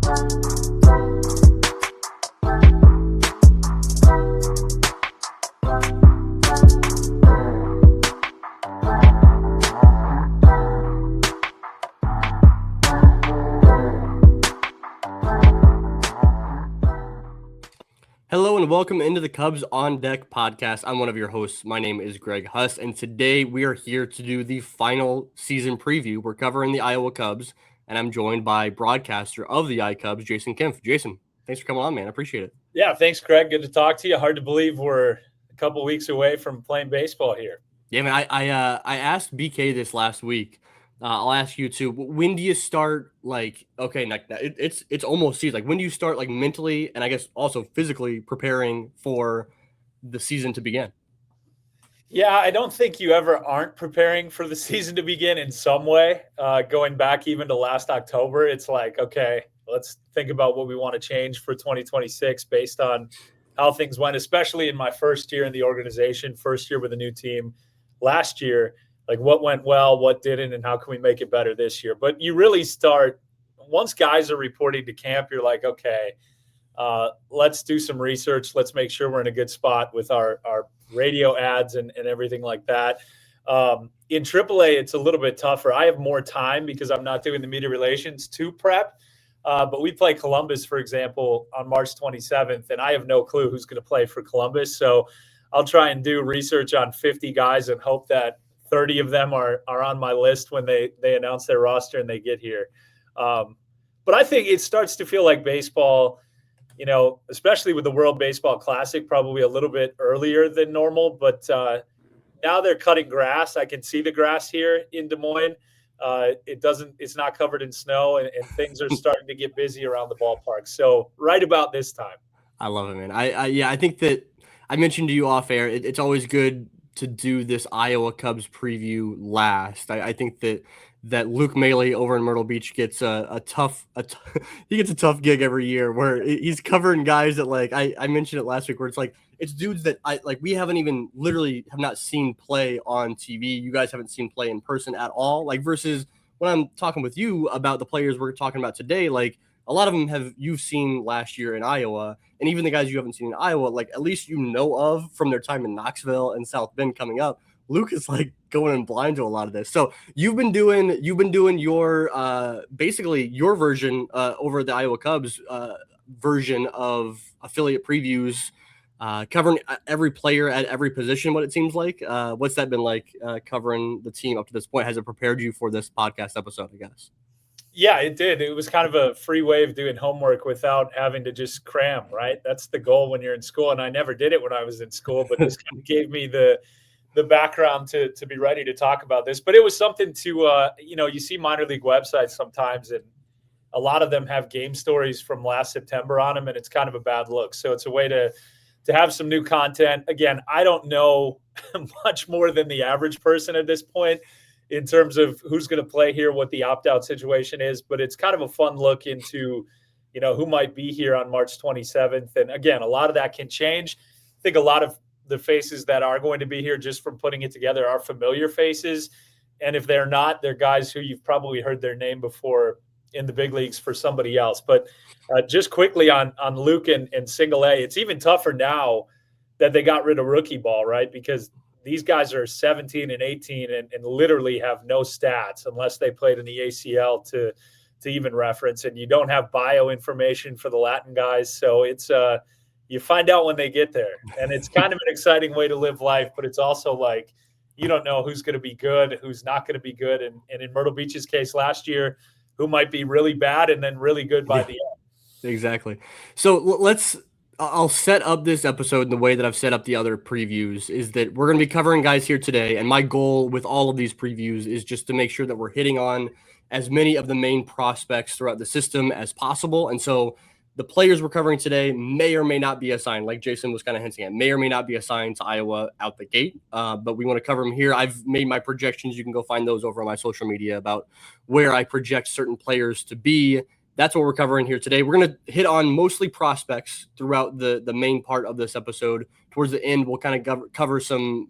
Hello and welcome into the Cubs on Deck podcast. I'm one of your hosts. My name is Greg Huss, and today we are here to do the final season preview. We're covering the Iowa Cubs, and I'm joined by broadcaster of the iCubs, Jason Kempf. Jason, thanks for coming on, man. I appreciate it. Yeah, thanks, Greg. Good to talk to you. Hard to believe we're a couple weeks away from playing baseball here. Yeah, man. I asked BK this last week. I'll ask you too. When do you start? It's almost season. Like, when do you start, like, mentally and I guess also physically preparing for the season to begin? Yeah, I don't think you ever aren't preparing for the season to begin in some way. Going back even to last October, it's like, okay, let's think about what we want to change for 2026 based on how things went, especially in my first year in the organization, first year with a new team last year. Like, what went well, what didn't, and how can we make it better this year? But you really start once guys are reporting to camp, you're like, okay, let's do some research. Let's make sure we're in a good spot with our radio ads and everything like that. In AAA, it's a little bit tougher. I have more time because I'm not doing the media relations to prep. But we play Columbus, for example, on March 27th, and I have no clue who's going to play for Columbus. So I'll try and do research on 50 guys and hope that 30 of them are on my list when they announce their roster and they get here. But I think it starts to feel like baseball, you know, especially with the World Baseball Classic, probably a little bit earlier than normal. But now they're cutting grass. I can see the grass here in Des Moines. It's not covered in snow, and things are starting to get busy around the ballpark. So right about this time. I love it, man. I think that I mentioned to you off air, it's always good to do this Iowa Cubs preview last. I think that Luke Maley over in Myrtle Beach gets a tough gig every year where he's covering guys that, like, I mentioned it last week, where it's like, it's dudes that we haven't even literally have not seen play on TV. You guys haven't seen play in person at all. Like, versus when I'm talking with you about the players we're talking about today, like, a lot of them you've seen last year in Iowa, and even the guys you haven't seen in Iowa, like, at least you know of from their time in Knoxville and South Bend coming up. Luke is, like, going in blind to a lot of this. So you've been doing your basically your version over the Iowa Cubs version of affiliate previews, covering every player at every position. What it seems like, what's that been like, covering the team up to this point? Has it prepared you for this podcast episode, I guess? Yeah, it did. It was kind of a free way of doing homework without having to just cram, right? That's the goal when you're in school. And I never did it when I was in school, but this kind of gave me the background to be ready to talk about this. But it was something to, you see minor league websites sometimes, and a lot of them have game stories from last September on them, and it's kind of a bad look. So it's a way to have some new content. Again, I don't know much more than the average person at this point in terms of who's going to play here, what the opt-out situation is, but it's kind of a fun look into, who might be here on March 27th. And again, a lot of that can change. I think a lot of the faces that are going to be here just from putting it together are familiar faces. And if they're not, they're guys who you've probably heard their name before in the big leagues for somebody else. But just quickly on Luke and Single A, it's even tougher now that they got rid of rookie ball, right? Because these guys are 17 and 18 and literally have no stats unless they played in the ACL to even reference. And you don't have bio information for the Latin guys. So it's you find out when they get there. And it's kind of an exciting way to live life, but it's also like you don't know who's going to be good, who's not going to be good. And in Myrtle Beach's case last year, who might be really bad and then really good by the end. Exactly. So I'll set up this episode in the way that I've set up the other previews, is that we're going to be covering guys here today. And my goal with all of these previews is just to make sure that we're hitting on as many of the main prospects throughout the system as possible. And so the players we're covering today may or may not be assigned, like Jason was kind of hinting at, may or may not be assigned to Iowa out the gate. But we want to cover them here. I've made my projections. You can go find those over on my social media about where I project certain players to be. That's what we're covering here today. We're going to hit on mostly prospects throughout the main part of this episode. Towards the end, we'll kind of cover some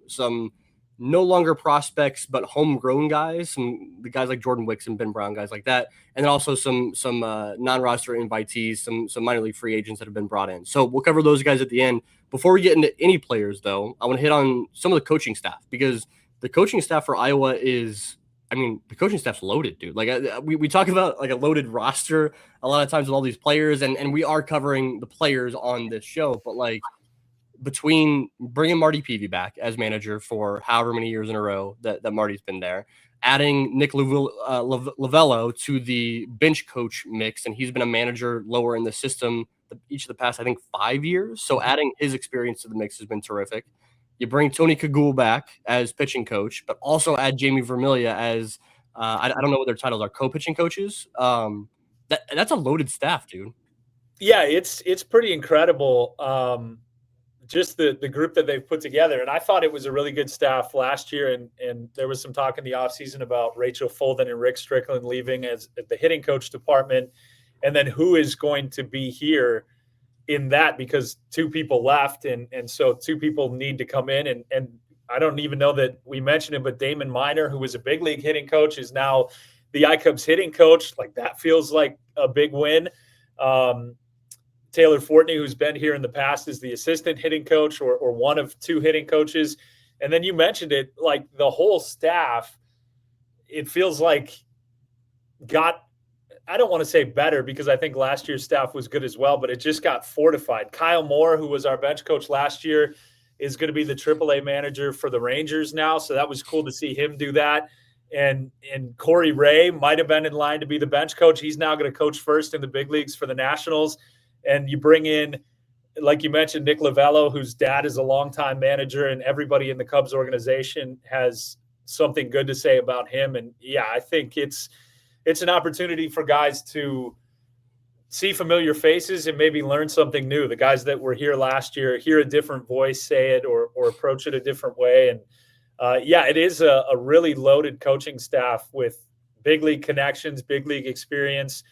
no longer prospects, but homegrown guys, the guys like Jordan Wicks and Ben Brown, guys like that, and then also some non-roster invitees, some minor league free agents that have been brought in. So we'll cover those guys at the end. Before we get into any players, though, I want to hit on some of the coaching staff, because the coaching staff for Iowa is, I mean, the coaching staff's loaded, dude. Like we talk about like a loaded roster a lot of times with all these players, and we are covering the players on this show, but like, between bringing Marty Peavy back as manager for however many years in a row that Marty's been there, adding Nick Lavello to the bench coach mix, and he's been a manager lower in the system each of the past, I think, 5 years. So adding his experience to the mix has been terrific. You bring Tony Kagul back as pitching coach, but also add Jamie Vermilia as I don't know what their titles are, co-pitching coaches. That's a loaded staff, dude. Yeah, it's pretty incredible. Just the group that they've put together. And I thought it was a really good staff last year. And there was some talk in the offseason about Rachel Fulden and Rick Strickland leaving as the hitting coach department. And then who is going to be here in that, because two people left. And so two people need to come in. And I don't even know that we mentioned it, but Damon Miner, who was a big league hitting coach, is now the iCubs hitting coach. Like, that feels like a big win. Taylor Fortney, who's been here in the past, is the assistant hitting coach or one of two hitting coaches. And then you mentioned it, like the whole staff, it feels like I don't want to say better, because I think last year's staff was good as well, but it just got fortified. Kyle Moore, who was our bench coach last year, is going to be the AAA manager for the Rangers now. So that was cool to see him do that. And Corey Ray might have been in line to be the bench coach. He's now going to coach first in the big leagues for the Nationals. And you bring in, like you mentioned, Nick Lavello, whose dad is a longtime manager, and everybody in the Cubs organization has something good to say about him. And yeah, I think it's an opportunity for guys to see familiar faces and maybe learn something new. The guys that were here last year hear a different voice say it or approach it a different way. And yeah, it is a really loaded coaching staff with big league connections, big league experience.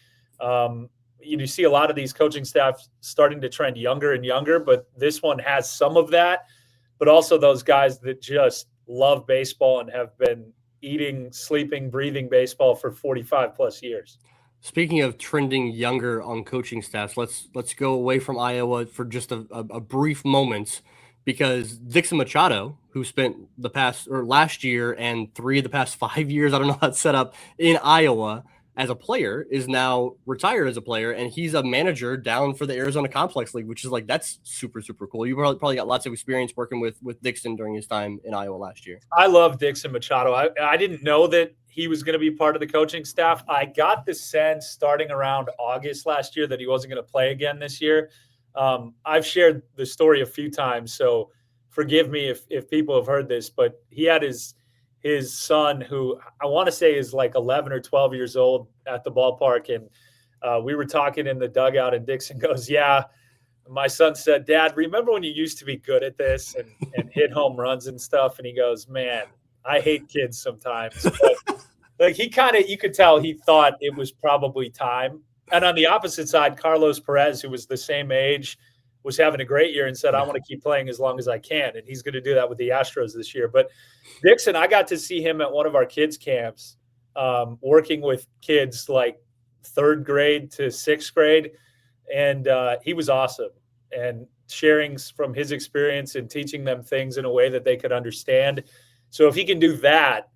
You see a lot of these coaching staffs starting to trend younger and younger, but this one has some of that, but also those guys that just love baseball and have been eating, sleeping, breathing baseball for 45 plus years. Speaking of trending younger on coaching staffs, let's go away from Iowa for just a brief moment, because Dixon Machado, who spent last year and 3 of the past 5 years, I don't know how it's set up, in Iowa as a player, is now retired as a player, and he's a manager down for the Arizona Complex League, which is like, that's super, super cool. You probably got lots of experience working with Dixon during his time in Iowa last year. I love Dixon Machado. I didn't know that he was going to be part of the coaching staff. I got the sense starting around August last year that he wasn't going to play again this year. I've shared the story a few times, so forgive me if people have heard this, but he had his son, who I want to say is like 11 or 12 years old, at the ballpark. And we were talking in the dugout, and Dixon goes, yeah, my son said, Dad, remember when you used to be good at this and hit home runs and stuff? And he goes, man, I hate kids sometimes. But like, he you could tell he thought it was probably time. And on the opposite side, Carlos Perez, who was the same age, was having a great year and said, I want to keep playing as long as I can. And he's going to do that with the Astros this year. But Dixon, I got to see him at one of our kids' camps, working with kids like 3rd grade to 6th grade. And he was awesome, and sharing from his experience and teaching them things in a way that they could understand. So if he can do that,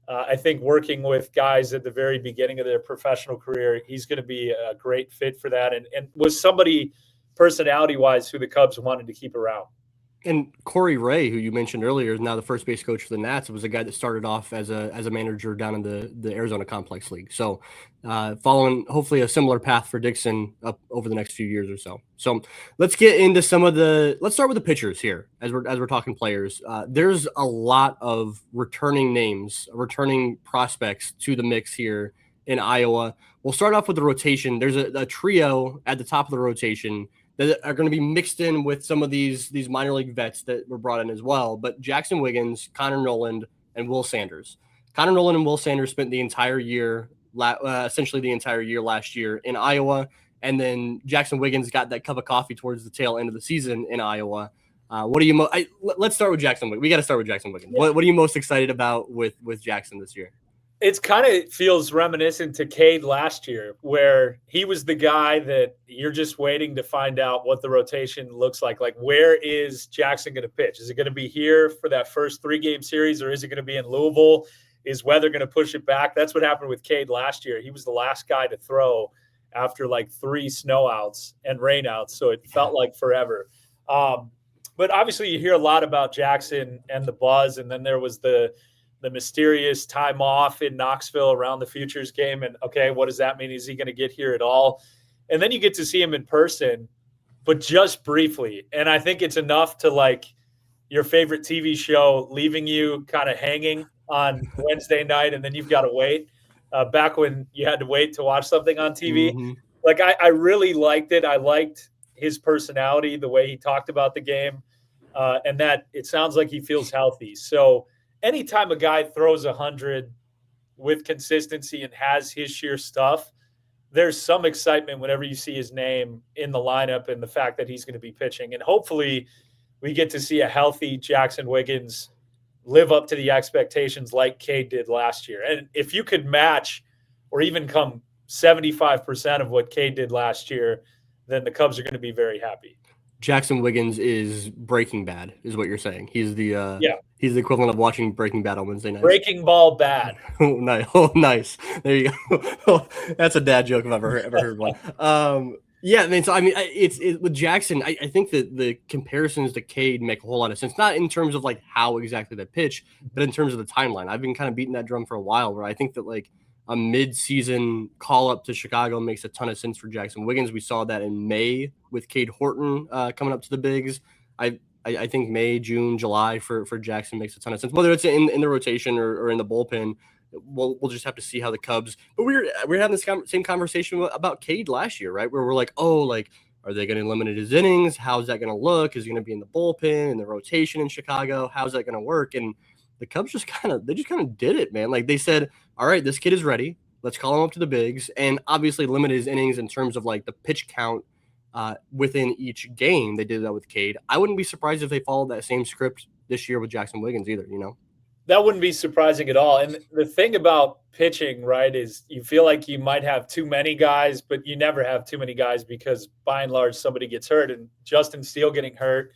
I think working with guys at the very beginning of their professional career, he's going to be a great fit for that. And was somebody personality-wise who the Cubs wanted to keep around. And Corey Ray, who you mentioned earlier, is now the first base coach for the Nats. Was a guy that started off as a manager down in the Arizona Complex League. So following hopefully a similar path for Dixon up over the next few years or so. So let's get into let's start with the pitchers here as we're talking players. There's a lot of returning names, returning prospects to the mix here in Iowa. We'll start off with the rotation. There's a trio at the top of the rotation that are going to be mixed in with some of these minor league vets that were brought in as well. But Jaxon Wiggins, Connor Noland, and Will Sanders. Connor Noland and Will Sanders spent the entire year, essentially the entire year last year in Iowa. And then Jaxon Wiggins got that cup of coffee towards the tail end of the season in Iowa. What are you? Let's start with Jaxon Wiggins. We got to start with Jaxon Wiggins. Yeah. What are you most excited about with Jaxon this year? It's kind of feels reminiscent to Cade last year, where he was the guy that you're just waiting to find out what the rotation looks like. Like, where is Jaxon going to pitch? Is it going to be here for that first 3-game series, or is it going to be in Louisville? Is weather going to push it back? That's what happened with Cade last year. He was the last guy to throw after like 3 snowouts and rainouts, so it felt like forever. But obviously, you hear a lot about Jaxon and the buzz, and then there was the mysterious time off in Knoxville around the Futures game. And okay, what does that mean? Is he going to get here at all? And then you get to see him in person, but just briefly. And I think it's enough to like your favorite TV show leaving you kind of hanging on Wednesday night, and then you've got to wait. Back when you had to wait to watch something on TV. Mm-hmm. Like I really liked it. I liked his personality, the way he talked about the game, and that it sounds like he feels healthy. So anytime a guy throws 100 with consistency and has his sheer stuff, there's some excitement whenever you see his name in the lineup and the fact that he's going to be pitching. And hopefully we get to see a healthy Jaxon Wiggins live up to the expectations like Cade did last year. And if you could match or even come 75% of what Cade did last year, then the Cubs are going to be very happy. Jaxon Wiggins is Breaking Bad, is what you're saying. He's the he's the equivalent of watching Breaking Bad on Wednesday nights. Breaking Ball bad. Oh, nice. Oh, nice. There you go. That's a dad joke if I've ever heard one. Yeah, I mean, so I mean, it's with Jaxon. I think that the comparisons to Cade make a whole lot of sense. Not in terms of like how exactly they pitch, but in terms of the timeline. I've been kind of beating that drum for a while, where I think that like a mid-season call-up to Chicago makes a ton of sense for Jaxon Wiggins. We saw that in May with Cade Horton coming up to the bigs. I think May, June, July for Jaxon makes a ton of sense. Whether it's in the rotation or in the bullpen, we'll just have to see how the Cubs. But we're having this same conversation about Cade last year, right? Where we're like, oh, like, are they going to limit his innings? How's that going to look? Is he going to be in the bullpen, in the rotation in Chicago? How's that going to work? And the Cubs just kind of did it, man. Like they said, all right, this kid is ready. Let's call him up to the bigs, and obviously limit his innings in terms of like the pitch count within each game. They did that with Cade. I wouldn't be surprised if they followed that same script this year with Jaxon Wiggins either. You know, that wouldn't be surprising at all. And the thing about pitching, right, is you feel like you might have too many guys, but you never have too many guys because by and large somebody gets hurt. And Justin Steele getting hurt,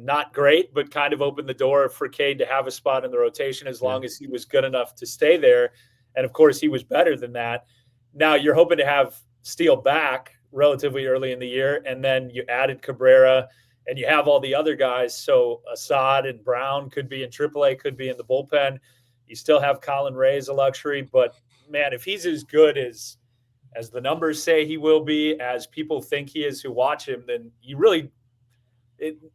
not great, but kind of opened the door for Cade to have a spot in the rotation as long as he was good enough to stay there. And of course, he was better than that. Now you're hoping to have Steele back relatively early in the year, and then you added Cabrera, and you have all the other guys. So Assad and Brown could be in AAA, could be in the bullpen. You still have Colin Ray as a luxury, but man, if he's as good as the numbers say he will be, as people think he is who watch him, then you really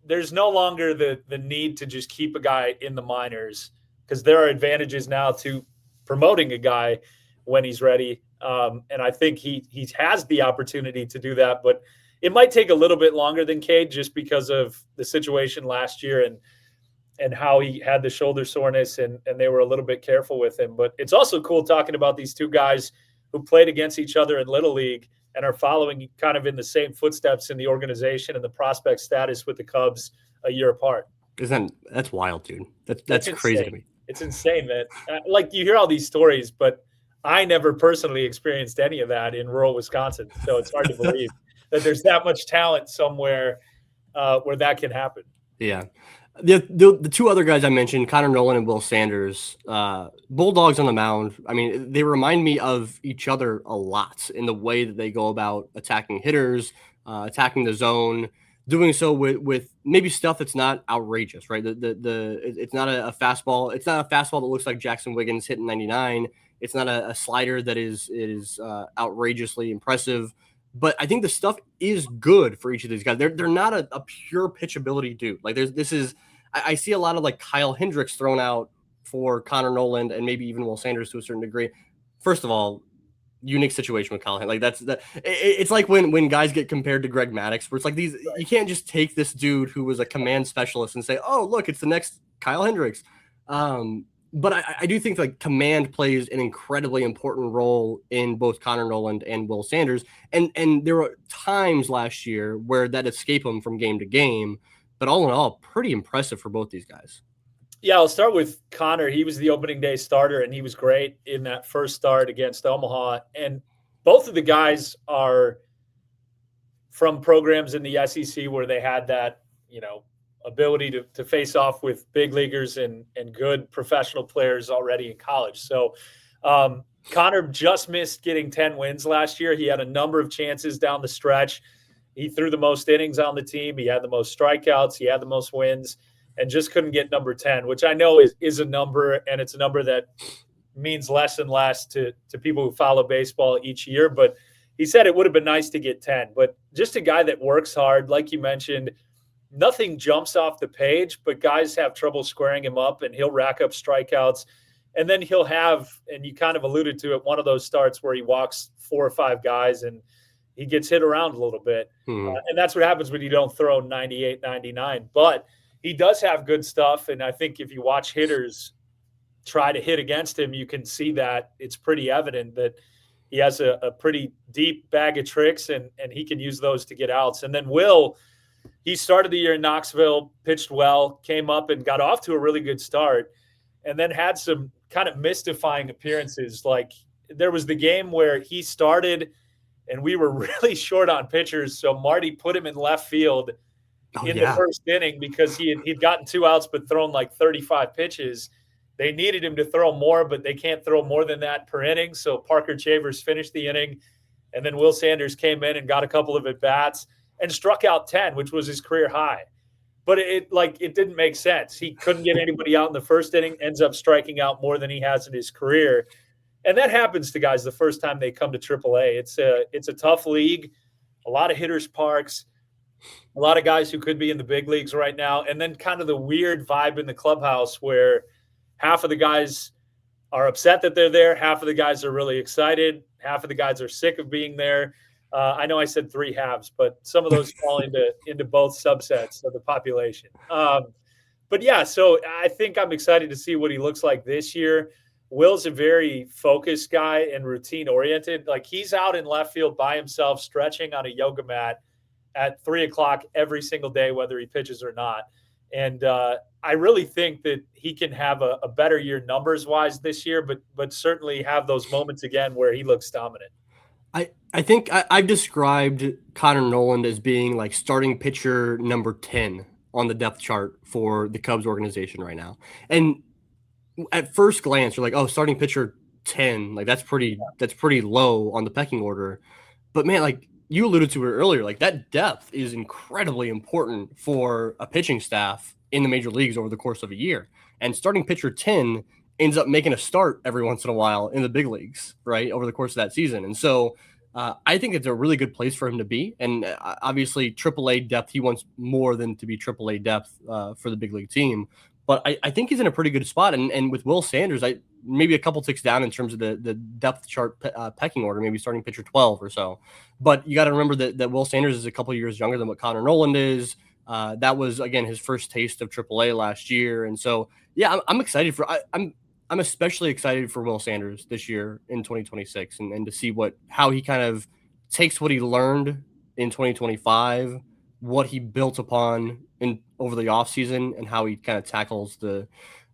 there's no longer the need to just keep a guy in the minors, because there are advantages now to promoting a guy when he's ready. And I think he has the opportunity to do that, but it might take a little bit longer than Cade just because of the situation last year and how he had the shoulder soreness and they were a little bit careful with him. But it's also cool talking about these two guys who played against each other in Little League and are following kind of in the same footsteps in the organization and the prospect status with the Cubs a year apart. That's wild, dude. That's crazy to me. It's insane, man. Like you hear all these stories, but I never personally experienced any of that in rural Wisconsin. So it's hard to believe that there's that much talent somewhere where that can happen. Yeah. The two other guys I mentioned, Connor Noland and Will Sanders, Bulldogs on the mound. I mean, they remind me of each other a lot in the way that they go about attacking hitters, attacking the zone, doing so with maybe stuff that's not outrageous, right? It's not a fastball. It's not a fastball that looks like Jaxon Wiggins hitting 99. It's not a slider that is outrageously impressive. But I think the stuff is good for each of these guys. They're not a pure pitchability dude. Like I see a lot of like Kyle Hendricks thrown out for Connor Noland and maybe even Will Sanders to a certain degree. First of all, unique situation with Kyle Hendricks. Like it's like when guys get compared to Greg Maddux, where it's like these, you can't just take this dude who was a command specialist and say, oh, look, it's the next Kyle Hendricks. But I do think like command plays an incredibly important role in both Connor Noland and Will Sanders. And there were times last year where that escaped him from game to game. but all in all, pretty impressive for both these guys. Yeah, I'll start with Connor. He was the opening day starter, and he was great in that first start against Omaha. And both of the guys are from programs in the SEC where they had that, ability to face off with big leaguers and good professional players already in college. So Connor just missed getting 10 wins last year. He had a number of chances down the stretch. He threw the most innings on the team. He had the most strikeouts. He had the most wins and just couldn't get number 10, which I know is a number, and it's a number that means less and less to people who follow baseball each year. But he said it would have been nice to get 10. But just a guy that works hard, like you mentioned, nothing jumps off the page, but guys have trouble squaring him up, and he'll rack up strikeouts. And then he'll have, and you kind of alluded to it, one of those starts where he walks 4 or 5 guys and he gets hit around a little bit. And that's what happens when you don't throw 98, 99. But he does have good stuff. And I think if you watch hitters try to hit against him, you can see that it's pretty evident that he has a pretty deep bag of tricks, and he can use those to get outs. And then Will, he started the year in Knoxville, pitched well, came up and got off to a really good start, and then had some kind of mystifying appearances. Like there was the game where he started and we were really short on pitchers. So Marty put him in left field the first inning because he'd gotten 2 outs but thrown like 35 pitches. They needed him to throw more, but they can't throw more than that per inning. So Parker Chavers finished the inning, and then Will Sanders came in and got a couple of at-bats and struck out 10, which was his career high. But it didn't make sense. He couldn't get anybody out in the first inning, ends up striking out more than he has in his career. And that happens to guys the first time they come to AAA. It's a tough league, a lot of hitters' parks, a lot of guys who could be in the big leagues right now, and then kind of the weird vibe in the clubhouse where half of the guys are upset that they're there, half of the guys are really excited, half of the guys are sick of being there. I know I said 3 halves, but some of those fall into both subsets of the population. But yeah, so I think I'm excited to see what he looks like this year. Will's a very focused guy and routine oriented. Like he's out in left field by himself, stretching on a yoga mat at 3:00 every single day, whether he pitches or not. And I really think that he can have a better year numbers wise this year, but certainly have those moments again where he looks dominant. I think I've described Connor Noland as being like starting pitcher number 10 on the depth chart for the Cubs organization right now. And at first glance, you're like, oh, starting pitcher 10, like that's pretty low on the pecking order. But man, like you alluded to it earlier, like that depth is incredibly important for a pitching staff in the major leagues over the course of a year. And starting pitcher 10 ends up making a start every once in a while in the big leagues, right, over the course of that season. And so I think it's a really good place for him to be. And obviously AAA depth, he wants more than to be AAA depth for the big league team. But I think he's in a pretty good spot. And with Will Sanders, maybe a couple ticks down in terms of the depth chart pecking order, maybe starting pitcher 12 or so. But you got to remember that Will Sanders is a couple years younger than what Connor Noland is. That was, again, his first taste of AAA last year. And so, yeah, I'm excited for I'm especially excited for Will Sanders this year in 2026 and to see how he kind of takes what he learned in 2025, what he built upon over the offseason, and how he kind of tackles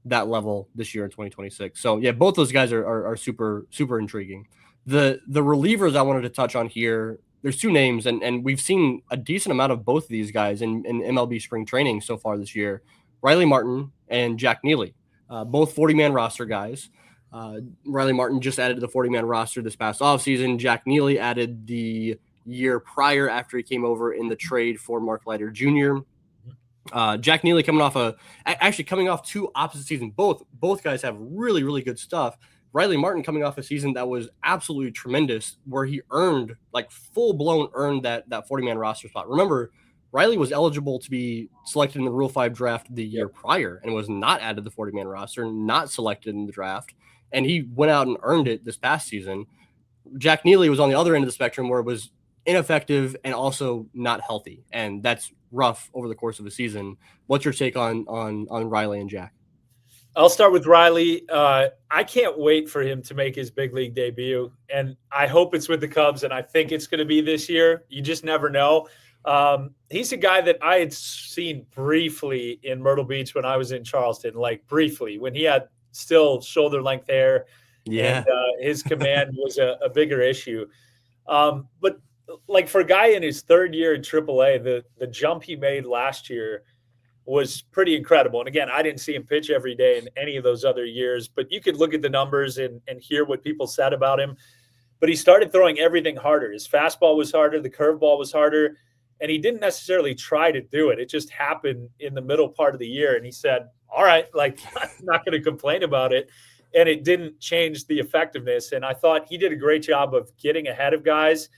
that level this year in 2026. So yeah, both those guys are super, super intriguing. The relievers I wanted to touch on here, there's 2 names, and we've seen a decent amount of both of these guys in MLB spring training so far this year. Riley Martin and Jack Neely, both 40-man roster guys. Riley Martin just added to the 40-man roster this past offseason. Jack Neely added the year prior after he came over in the trade for Mark Leiter Jr. Jack Neely coming off 2 opposite seasons. Both guys have really, really good stuff. Riley Martin coming off a season that was absolutely tremendous, where he earned, like full-blown earned that 40-man roster spot. Remember, Riley was eligible to be selected in the Rule 5 draft the year prior and was not added to the 40-man roster, not selected in the draft, and he went out and earned it this past season. Jack Neely was on the other end of the spectrum where it was ineffective and also not healthy, and that's rough over the course of a season. What's your take on Riley and Jack? I'll start with Riley. I can't wait for him to make his big league debut, and I hope it's with the Cubs, and I think it's going to be this year. You just never know. He's a guy that I had seen briefly in Myrtle Beach when I was in Charleston, like briefly when he had still shoulder length hair, and Yeah. his command was a bigger issue. But like for a guy in his third year in AAA, the jump he made last year was pretty incredible. And again, I didn't see him pitch every day in any of those other years, but you could look at the numbers and hear what people said about him. But he started throwing everything harder. His fastball was harder, the curveball was harder, and he didn't necessarily try to do it. It just happened in the middle part of the year. And he said, all right, like, I'm not going to complain about it. And it didn't change the effectiveness. And I thought he did a great job of getting ahead of guys.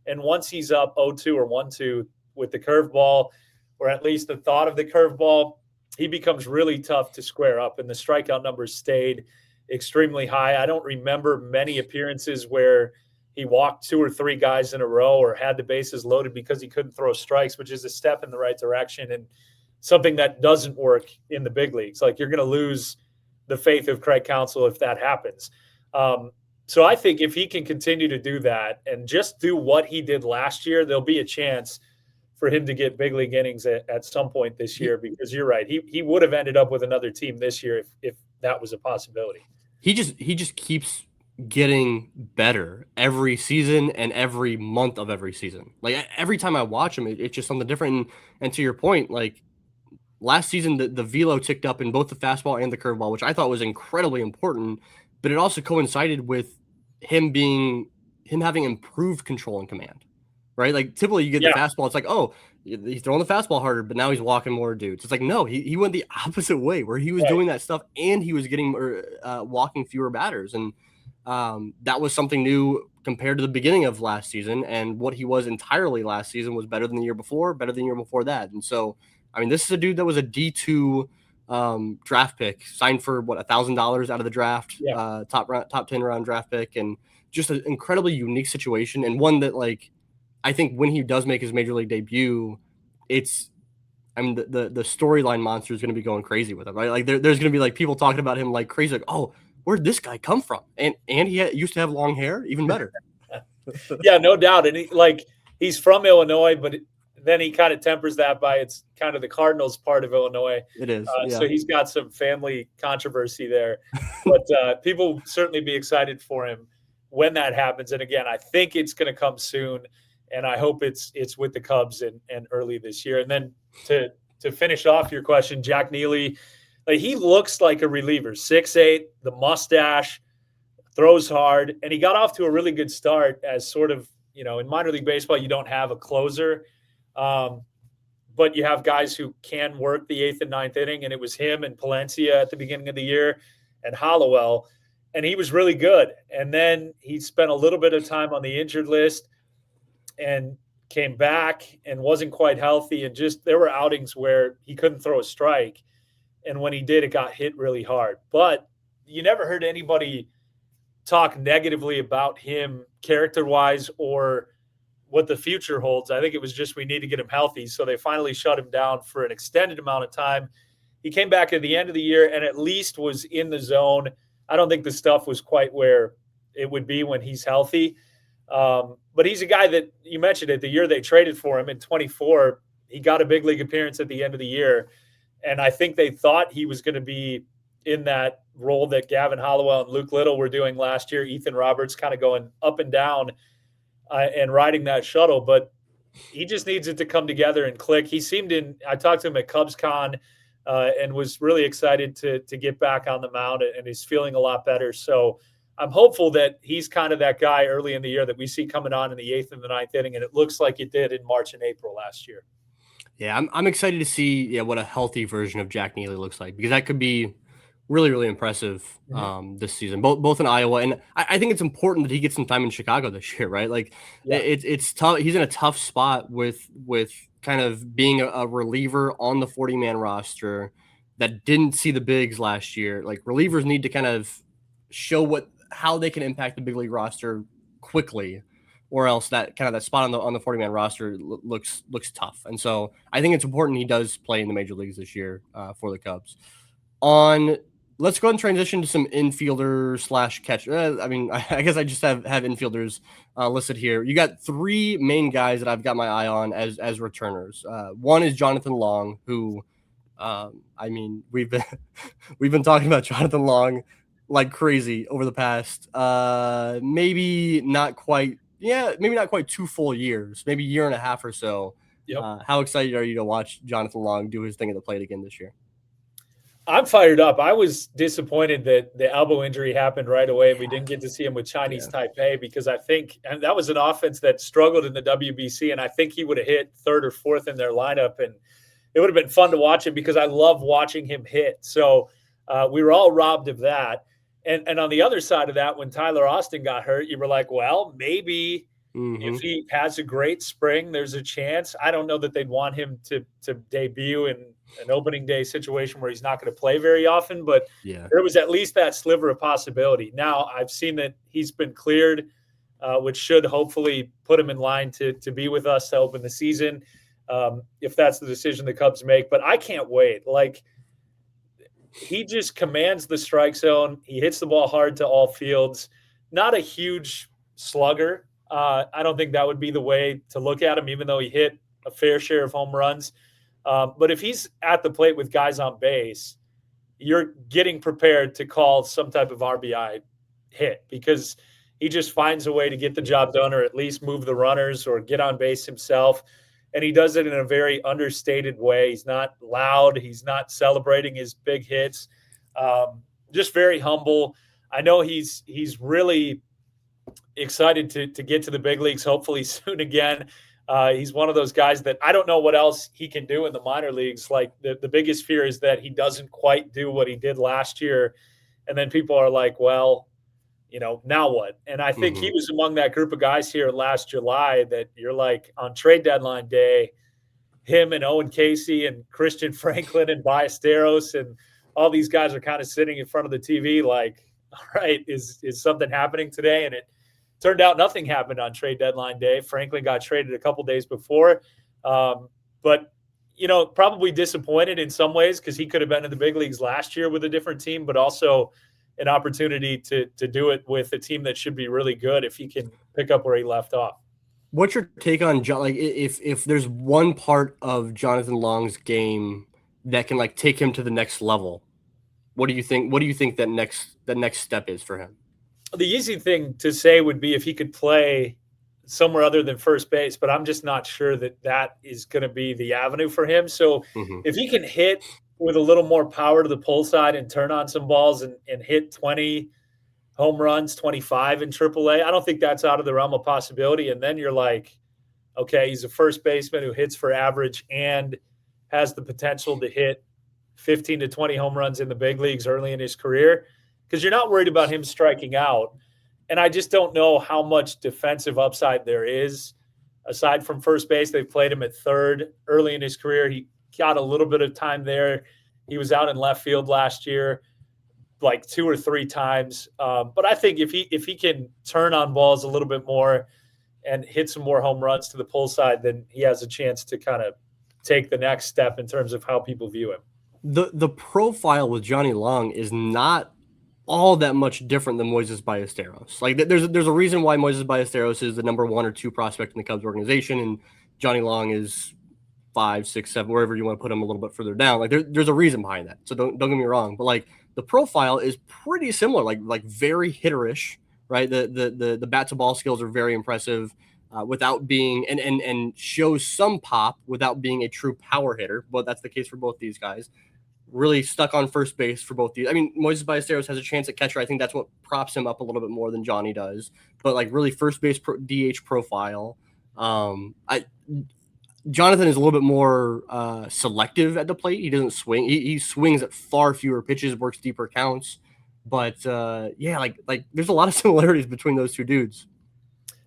And once he's up 0-2 or 1-2 with the curveball, or at least the thought of the curveball, he becomes really tough to square up. And the strikeout numbers stayed extremely high. I don't remember many appearances where he walked 2 or 3 guys in a row or had the bases loaded because he couldn't throw strikes, which is a step in the right direction and something that doesn't work in the big leagues. Like, you're going to lose the faith of Craig Counsell if that happens. So I think if he can continue to do that and just do what he did last year, there'll be a chance for him to get big league innings at some point this year, because you're right. He would have ended up with another team this year if that was a possibility. He just keeps getting better every season and every month of every season. Like, every time I watch him, it's just something different. And to your point, like, last season, the velo ticked up in both the fastball and the curveball, which I thought was incredibly important, but it also coincided with him having improved control and command, right? Like, typically you get the fastball, it's like, oh, he's throwing the fastball harder, but now he's walking more dudes. It's like, no, he went the opposite way, where he was doing that stuff and he was getting walking fewer batters. And that was something new compared to the beginning of last season. And what he was entirely last season was better than the year before, better than the year before that. And so, I mean, this is a dude that was a D2 draft pick, signed for what, $1,000 out of the draft, top 10 round draft pick, and just an incredibly unique situation, and one that, like, I think when he does make his major league debut, the storyline monster is going to be going crazy with him, right? Like, there's going to be like people talking about him like crazy, like, oh, where'd this guy come from? And he used to have long hair, even better. Yeah, no doubt. And he's from Illinois, but then he kind of tempers that by it's kind of the Cardinals part of Illinois. It is. So he's got some family controversy there. But people will certainly be excited for him when that happens. And again, I think it's going to come soon. And I hope it's with the Cubs and early this year. And then to finish off your question, Jack Neely, like, he looks like a reliever, 6'8", the mustache, throws hard, and he got off to a really good start as sort of, in minor league baseball, you don't have a closer, but you have guys who can work the 8th and 9th inning, and it was him and Palencia at the beginning of the year and Hollowell, and he was really good. And then he spent a little bit of time on the injured list and came back and wasn't quite healthy. And just, there were outings where he couldn't throw a strike. And when he did, it got hit really hard. But you never heard anybody talk negatively about him character-wise or what the future holds. I think it was just, we need to get him healthy. So they finally shut him down for an extended amount of time. He came back at the end of the year and at least was in the zone. I don't think the stuff was quite where it would be when he's healthy. But he's a guy that, you mentioned it, the year they traded for him in 24, he got a big league appearance at the end of the year. And I think they thought he was going to be in that role that Gavin Hollowell and Luke Little were doing last year. Ethan Roberts kind of going up and down and riding that shuttle. But he just needs it to come together and click. He seemed I talked to him at CubsCon and was really excited to get back on the mound, and he's feeling a lot better. So I'm hopeful that he's kind of that guy early in the year that we see coming on in the 8th and the 9th inning, and it looks like it did in March and April last year. Yeah, I'm excited to see what a healthy version of Jack Neely looks like, because that could be really, really impressive this season, both in Iowa. And I think it's important that he gets some time in Chicago this year, right? Like, it's tough. He's in a tough spot with kind of being a reliever on the 40-man roster that didn't see the bigs last year. Like, relievers need to kind of show how they can impact the big league roster quickly, or else that spot on the 40-man roster looks tough. And so I think it's important he does play in the major leagues this year for the Cubs. On let's go ahead and transition to some infielder slash catch. I mean, I guess I just have infielders listed here. You got three main guys that I've got my eye on as returners. One is Jonathon Long, who, I mean, we've been talking about Jonathon Long like crazy over the past maybe not quite 2 full years, maybe a year and a half or so. Yep. How excited are you to watch Jonathon Long do his thing at the plate again this year? I'm fired up. I was disappointed that the elbow injury happened right away. We didn't get to see him with Chinese Taipei because I think, and that was an offense that struggled in the WBC, and I think he would have hit third or fourth in their lineup, and it would have been fun to watch him because I love watching him hit. So we were all robbed of that. And on the other side of that, when Tyler Austin got hurt, you were like, well, maybe if he has a great spring, there's a chance. I don't know that they'd want him to debut in an opening day situation where he's not going to play very often, but there was at least that sliver of possibility. Now I've seen that he's been cleared, which should hopefully put him in line to be with us to open the season, if that's the decision the Cubs make. But I can't wait. Like, he just commands the strike zone. He hits the ball hard to all fields. Not a huge slugger. I don't think that would be the way to look at him, even though he hit a fair share of home runs. But if he's at the plate with guys on base, you're getting prepared to call some type of RBI hit because he just finds a way to get the job done or at least move the runners or get on base himself. And he does it in a very understated way. He's not loud. He's not celebrating his big hits. Just very humble. I know he's really excited to get to the big leagues, hopefully soon again. He's one of those guys that I don't know what else he can do in the minor leagues. Like the biggest fear is that he doesn't quite do what he did last year. And then people are like, well, now what? And I think he was among that group of guys here last July that you're like, on trade deadline day, him and Owen Casey and Christian Franklin and Ballesteros and all these guys are kind of sitting in front of the TV like, all right, is something happening today? And it turned out nothing happened on trade deadline day. Franklin got traded a couple days before. But, probably disappointed in some ways because he could have been in the big leagues last year with a different team, but also an opportunity to do it with a team that should be really good if he can pick up where he left off. What's your take on if there's one part of Jonathon Long's game that can take him to the next level? What do you think? What do you think that next step is for him? The easy thing to say would be if he could play somewhere other than first base, but I'm just not sure that is going to be the avenue for him. So if he can hit with a little more power to the pull side and turn on some balls and hit 20 home runs, 25 in AAA, I don't think that's out of the realm of possibility. And then you're like, okay, he's a first baseman who hits for average and has the potential to hit 15 to 20 home runs in the big leagues early in his career, because you're not worried about him striking out. And I just don't know how much defensive upside there is aside from first base. They've played him at third early in his career. He got a little bit of time there. He was out in left field last year, like 2 or 3 times. But I think if he can turn on balls a little bit more and hit some more home runs to the pull side, then he has a chance to kind of take the next step in terms of how people view him. The profile with Johnny Long is not all that much different than Moises Ballesteros. Like there's a reason why Moises Ballesteros is the number 1 or 2 prospect in the Cubs organization, and Johnny Long is 5, 6, 7, wherever you want to put him a little bit further down. Like there's a reason behind that. So don't get me wrong, but the profile is pretty similar. Like very hitterish, right? The bat to ball skills are very impressive, without being and shows some pop without being a true power hitter. But that's the case for both these guys. Really stuck on first base for both these. I mean, Moises Ballesteros has a chance at catcher. I think that's what props him up a little bit more than Johnny does. But really first base DH profile. Jonathon is a little bit more selective at the plate. He doesn't swing. He swings at far fewer pitches, works deeper counts. But there's a lot of similarities between those two dudes.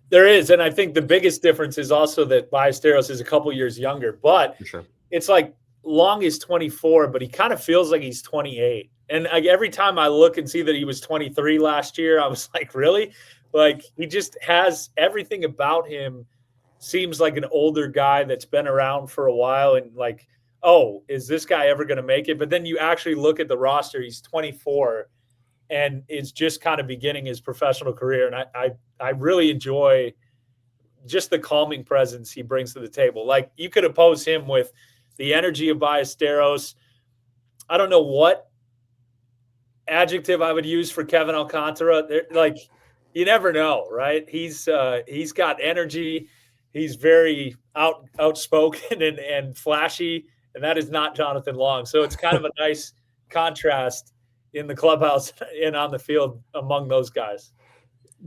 There is, and I think the biggest difference is also that Ballesteros is a couple years younger. But for sure, it's like Long is 24, but he kind of feels like he's 28. And every time I look and see that he was 23 last year, I was like, really? Like, he just has everything about him seems like an older guy that's been around for a while. And oh, is this guy ever going to make it? But then you actually look at the roster, he's 24 and is just kind of beginning his professional career. And I really enjoy just the calming presence he brings to the table. Like, you could oppose him with the energy of Ballesteros. I don't know what adjective I would use for Kevin Alcantara. Like, you never know, right? He's got energy. He's very outspoken and flashy, and that is not Jonathon Long. So it's kind of a nice contrast in the clubhouse and on the field among those guys.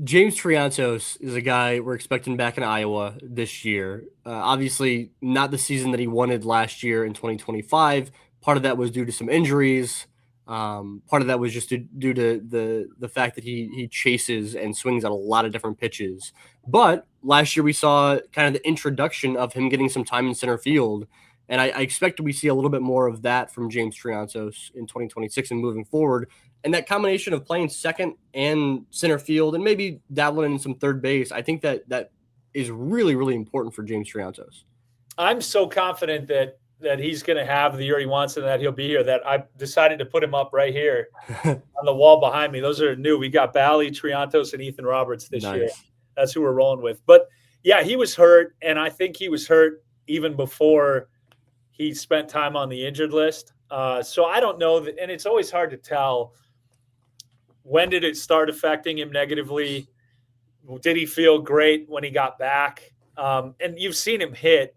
James Triantos is a guy we're expecting back in Iowa this year. Obviously, not the season that he wanted last year in 2025. Part of that was due to some injuries. Part of that was just due to the fact that he chases and swings at a lot of different pitches. But last year we saw kind of the introduction of him getting some time in center field. And I expect we see a little bit more of that from James Triantos in 2026 and moving forward. And that combination of playing second and center field and maybe dabbling in some third base, I think that is really, really important for James Triantos. I'm so confident that he's going to have the year he wants and that he'll be here that I decided to put him up right here on the wall behind me. Those are new. We got Bally, Triantos, and Ethan Roberts this year. That's who we're rolling with. But, yeah, he was hurt, and I think he was hurt even before he spent time on the injured list. So I don't know, and it's always hard to tell. When did it start affecting him negatively? Did he feel great when he got back? And you've seen him hit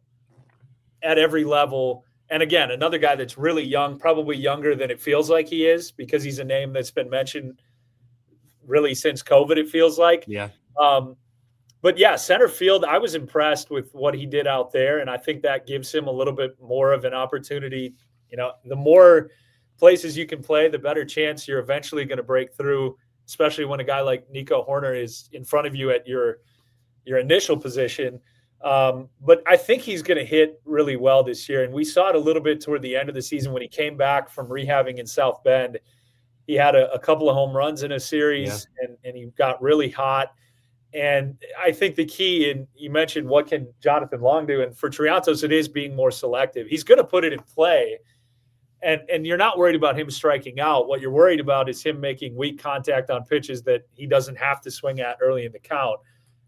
at every level. And again, another guy that's really young, probably younger than it feels like he is, because he's a name that's been mentioned really since COVID, it feels like. Yeah. But yeah, center field, I was impressed with what he did out there. And I think that gives him a little bit more of an opportunity. You know, the more places you can play, the better chance you're eventually going to break through, especially when a guy like Nico Horner is in front of you at your initial position. But I think he's going to hit really well this year. And we saw it a little bit toward the end of the season when he came back from rehabbing in South Bend. He had a couple of home runs in a series, and he got really hot. And I think the key, and you mentioned what can Jonathon Long do, and for Triantos, it is being more selective. He's going to put it in play. And you're not worried about him striking out. What you're worried about is him making weak contact on pitches that he doesn't have to swing at early in the count.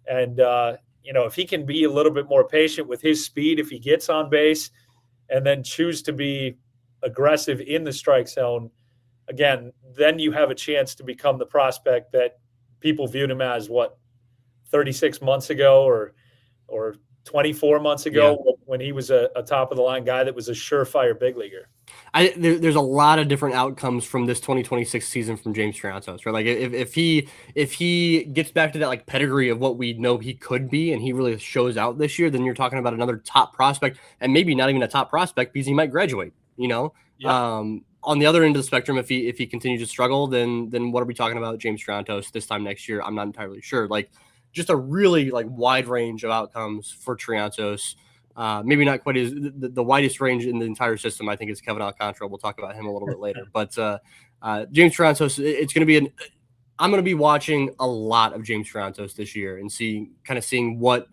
And, if he can be a little bit more patient with his speed, if he gets on base and then choose to be aggressive in the strike zone, again, then you have a chance to become the prospect that people viewed him as, 36 months ago or 24 months ago when he was a top-of-the-line guy that was a surefire big leaguer. There's a lot of different outcomes from this 2026 season from James Triantos, right? Like if he gets back to that like pedigree of what we know he could be, and he really shows out this year, then you're talking about another top prospect, and maybe not even a top prospect because he might graduate. On the other end of the spectrum, if he continues to struggle, then what are we talking about James Triantos this time next year? I'm not entirely sure. Like, just a really like wide range of outcomes for Triantos. Maybe not quite as the widest range in the entire system, I think, is Kevin Alcantara. We'll talk about him a little bit later. But James Triantos, it's going to be I'm going to be watching a lot of James Triantos this year and seeing what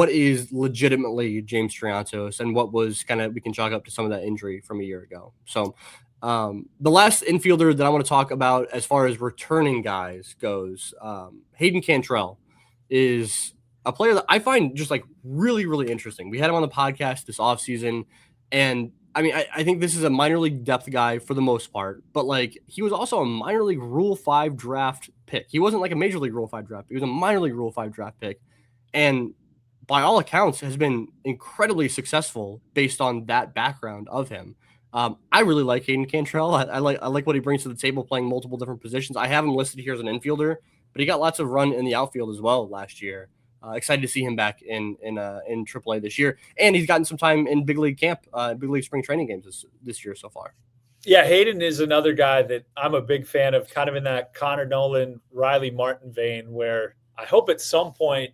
is legitimately James Triantos and what was we can chalk up to some of that injury from a year ago. So the last infielder that I want to talk about as far as returning guys goes, Hayden Cantrelle is a player that I find just like really, really interesting. We had him on the podcast this offseason, and I mean, I think this is a minor league depth guy for the most part, but like he was also a minor league Rule 5 draft pick. He wasn't like a major league Rule 5 draft. He was a minor league Rule 5 draft pick, and by all accounts has been incredibly successful based on that background of him. I really like Hayden Cantrelle. I like what he brings to the table, playing multiple different positions. I have him listed here as an infielder, but he got lots of run in the outfield as well last year. Excited to see him back in AAA this year, and he's gotten some time in big league camp, big league spring training games this year so far. Yeah, Hayden is another guy that I'm a big fan of, kind of in that Connor Noland, Riley Martin vein, where I hope at some point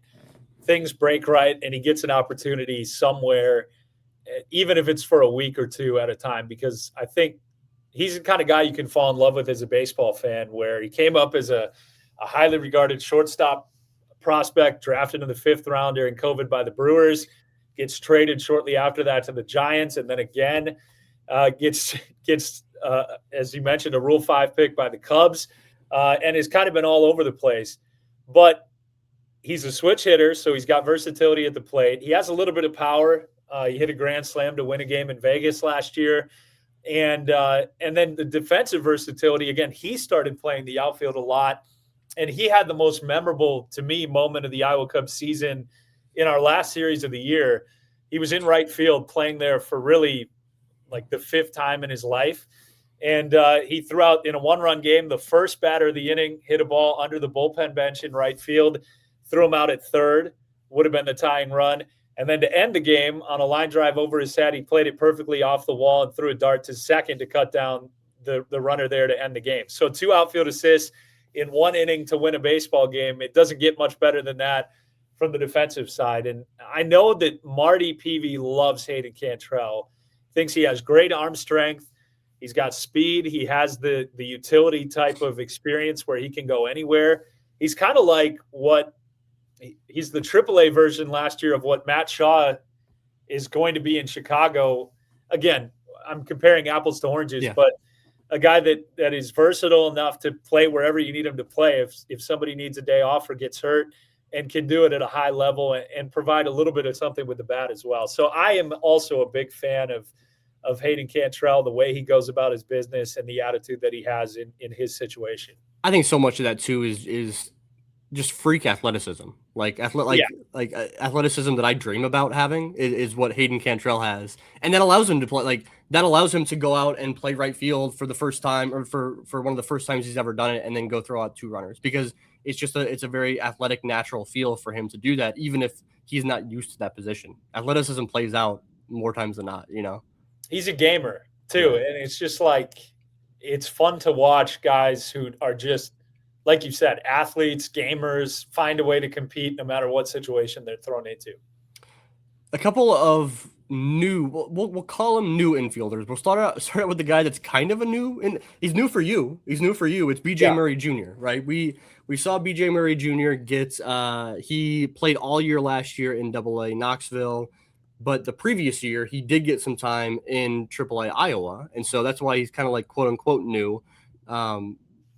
things break right and he gets an opportunity somewhere, even if it's for a week or two at a time, because I think he's the kind of guy you can fall in love with as a baseball fan, where he came up as a highly regarded shortstop prospect, drafted in the 5th round during COVID by the Brewers, gets traded shortly after that to the Giants, and then again Gets as you mentioned, a Rule 5 pick by the Cubs, and has kind of been all over the place. But he's a switch hitter, so he's got versatility at the plate. He has a little bit of power. He hit a grand slam to win a game in Vegas last year. And then the defensive versatility, again, he started playing the outfield a lot. And he had the most memorable, to me, moment of the Iowa Cubs season in our last series of the year. He was in right field playing there for really like the 5th time in his life. And he threw out in a 1-run game, the first batter of the inning, hit a ball under the bullpen bench in right field, threw him out at third, would have been the tying run. And then to end the game on a line drive over his head, he played it perfectly off the wall and threw a dart to second to cut down the runner there to end the game. So 2 outfield assists in 1 inning to win a baseball game. It doesn't get much better than that from the defensive side. And I know that Marty Peavy loves Hayden Cantrelle, thinks he has great arm strength. He's got speed. He has the utility type of experience where he can go anywhere. He's kind of like he's the AAA version last year of what Matt Shaw is going to be in Chicago. Again, I'm comparing apples to oranges, but a guy that is versatile enough to play wherever you need him to play. If somebody needs a day off or gets hurt, and can do it at a high level and provide a little bit of something with the bat as well. So I am also a big fan of Hayden Cantrelle, the way he goes about his business and the attitude that he has in his situation. I think so much of that too is just freak athleticism. Like athleticism that I dream about having is what Hayden Cantrelle has. And that allows him to play, that allows him to go out and play right field for the first time, or for one of the first times he's ever done it, and then go throw out 2 runners, because it's a very athletic, natural feel for him to do that, even if he's not used to that position. Athleticism plays out more times than not, He's a gamer too. And it's just it's fun to watch guys who are just, like you said, athletes, gamers, find a way to compete no matter what situation they're thrown into. A couple of new, we'll call them new infielders. We'll start out with the guy that's kind of a new, and he's new for you. It's BJ Murray Jr., right? We saw BJ Murray Jr. get, he played all year last year in AA Knoxville, but the previous year he did get some time in AAA Iowa, and so that's why he's kind of like quote unquote new.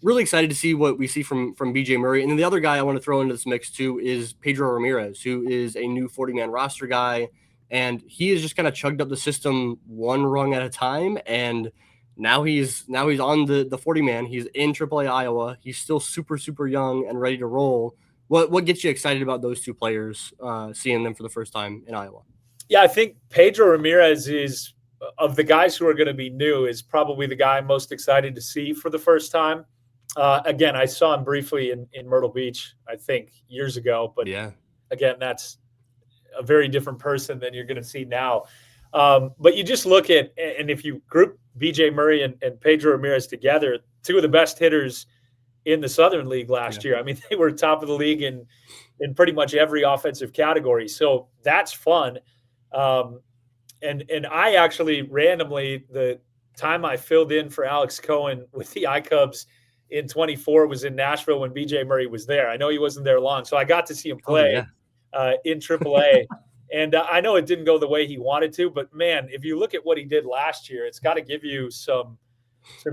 Really excited to see what we see from BJ Murray. And then the other guy I want to throw into this mix too is Pedro Ramirez, who is a new 40-man roster guy. And he has just kind of chugged up the system 1 rung at a time. And now he's on the 40-man. He's in AAA Iowa. He's still super, super young and ready to roll. What gets you excited about those 2 players, seeing them for the first time in Iowa? Yeah, I think Pedro Ramirez is, of the guys who are going to be new, is probably the guy I'm most excited to see for the first time. Again, I saw him briefly in Myrtle Beach, I think, years ago. But again, that's a very different person than you're going to see now. But you just look at, and if you group BJ Murray and Pedro Ramirez together, 2 of the best hitters in the Southern League last year. I mean, they were top of the league in pretty much every offensive category. So that's fun. And I actually randomly, the time I filled in for Alex Cohen with the iCubs in 24 was in Nashville when BJ Murray was there. I know he wasn't there long, so I got to see him play in AAA. And I know it didn't go the way he wanted to, but man, if you look at what he did last year, it's got to give you some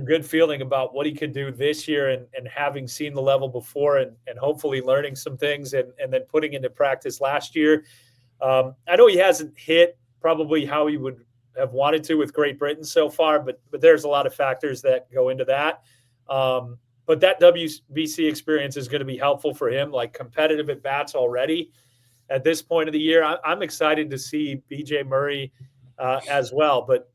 good feeling about what he could do this year, and having seen the level before, and hopefully learning some things and then putting into practice last year. I know he hasn't hit probably how he would have wanted to with Great Britain so far, but there's a lot of factors that go into that. But that WBC experience is going to be helpful for him, like competitive at bats already at this point of the year. I'm excited to see BJ Murray as well. But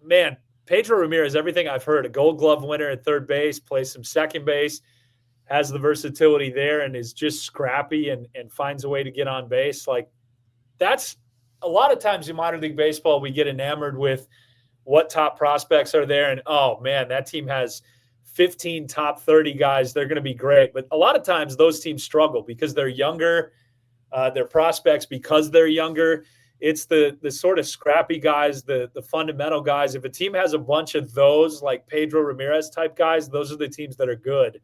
man, Pedro Ramirez, everything I've heard, a Gold Glove winner at third base, plays some second base, has the versatility there, and is just scrappy and finds a way to get on base. Like, that's a lot of times in minor league baseball, we get enamored with what top prospects are there. And, oh man, that team has 15 top 30 guys. They're going to be great. But a lot of times those teams struggle because they're younger. They're prospects because they're younger. It's the sort of scrappy guys, the fundamental guys. If a team has a bunch of those, like Pedro Ramirez type guys, those are the teams that are good.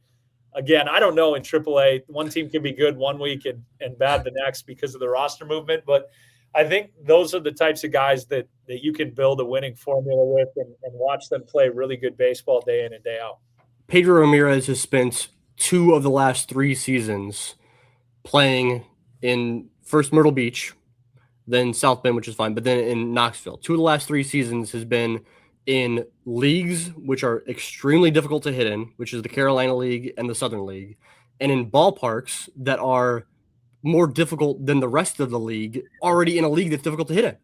Again, I don't know in AAA, one team can be good one week and bad the next because of the roster movement. But I think those are the types of guys that you can build a winning formula with and watch them play really good baseball day in and day out. Pedro Ramirez has spent 2 of the last 3 seasons playing in first Myrtle Beach, then South Bend, which is fine, but then in Knoxville. 2 of the last 3 seasons has been in leagues which are extremely difficult to hit in, which is the Carolina League and the Southern League, and in ballparks that are more difficult than the rest of the league, already in a league that's difficult to hit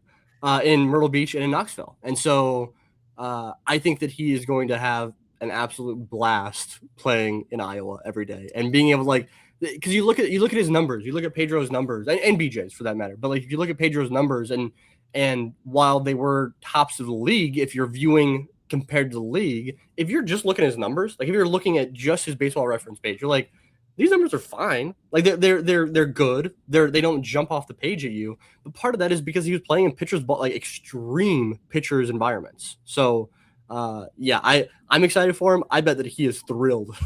in Myrtle Beach and in Knoxville. And so I think that he is going to have an absolute blast playing in Iowa every day and being able to, because you look at his numbers, you look at Pedro's numbers and BJ's for that matter. But if you look at Pedro's numbers and while they were tops of the league, if you're viewing compared to the league, if you're just looking at his numbers, if you're looking at just his baseball reference page, you're like, these numbers are fine. They're good. They don't jump off the page at you. But part of that is because he was playing in pitchers, extreme pitchers environments. So I'm excited for him. I bet that he is thrilled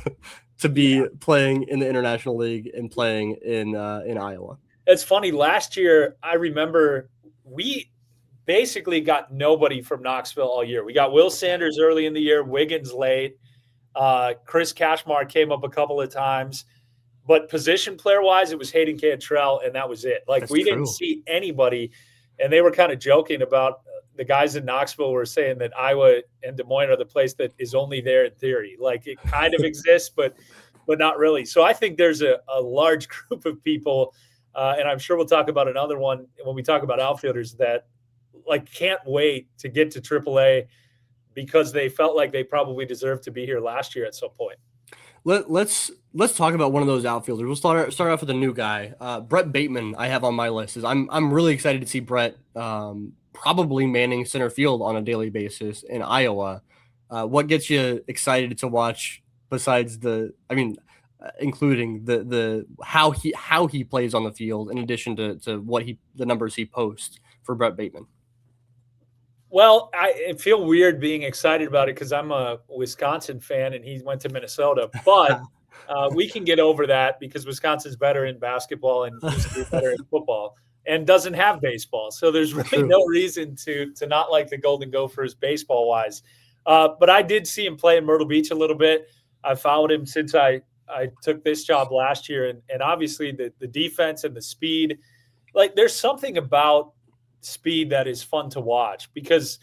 to be playing in the International League and playing in Iowa. It's funny. Last year, I remember we basically got nobody from Knoxville all year. We got Will Sanders early in the year, Wiggins late. Chris Cashmar came up a couple of times. But position player wise, it was Hayden Cantrelle, and that was it. Didn't see anybody, and they were kind of joking about the guys in Knoxville were saying that Iowa and Des Moines are the place that is only there in theory. It kind of exists, but not really. So I think there's a large group of people, and I'm sure we'll talk about another one when we talk about outfielders that can't wait to get to AAA because they felt like they probably deserved to be here last year at some point. Let's talk about one of those outfielders. We'll start off with a new guy, Brett Bateman. I have on my list. I'm really excited to see Brett probably manning center field on a daily basis in Iowa. What gets you excited to watch besides including the how he plays on the field in addition to the numbers he posts for Brett Bateman? Well, I feel weird being excited about it because I'm a Wisconsin fan and he went to Minnesota. But we can get over that because Wisconsin's better in basketball and used to be better in football and doesn't have baseball. So there's really no reason to not like the Golden Gophers baseball-wise. But I did see him play in Myrtle Beach a little bit. I followed him since I took this job last year. And obviously the defense and the speed, there's something about speed that is fun to watch because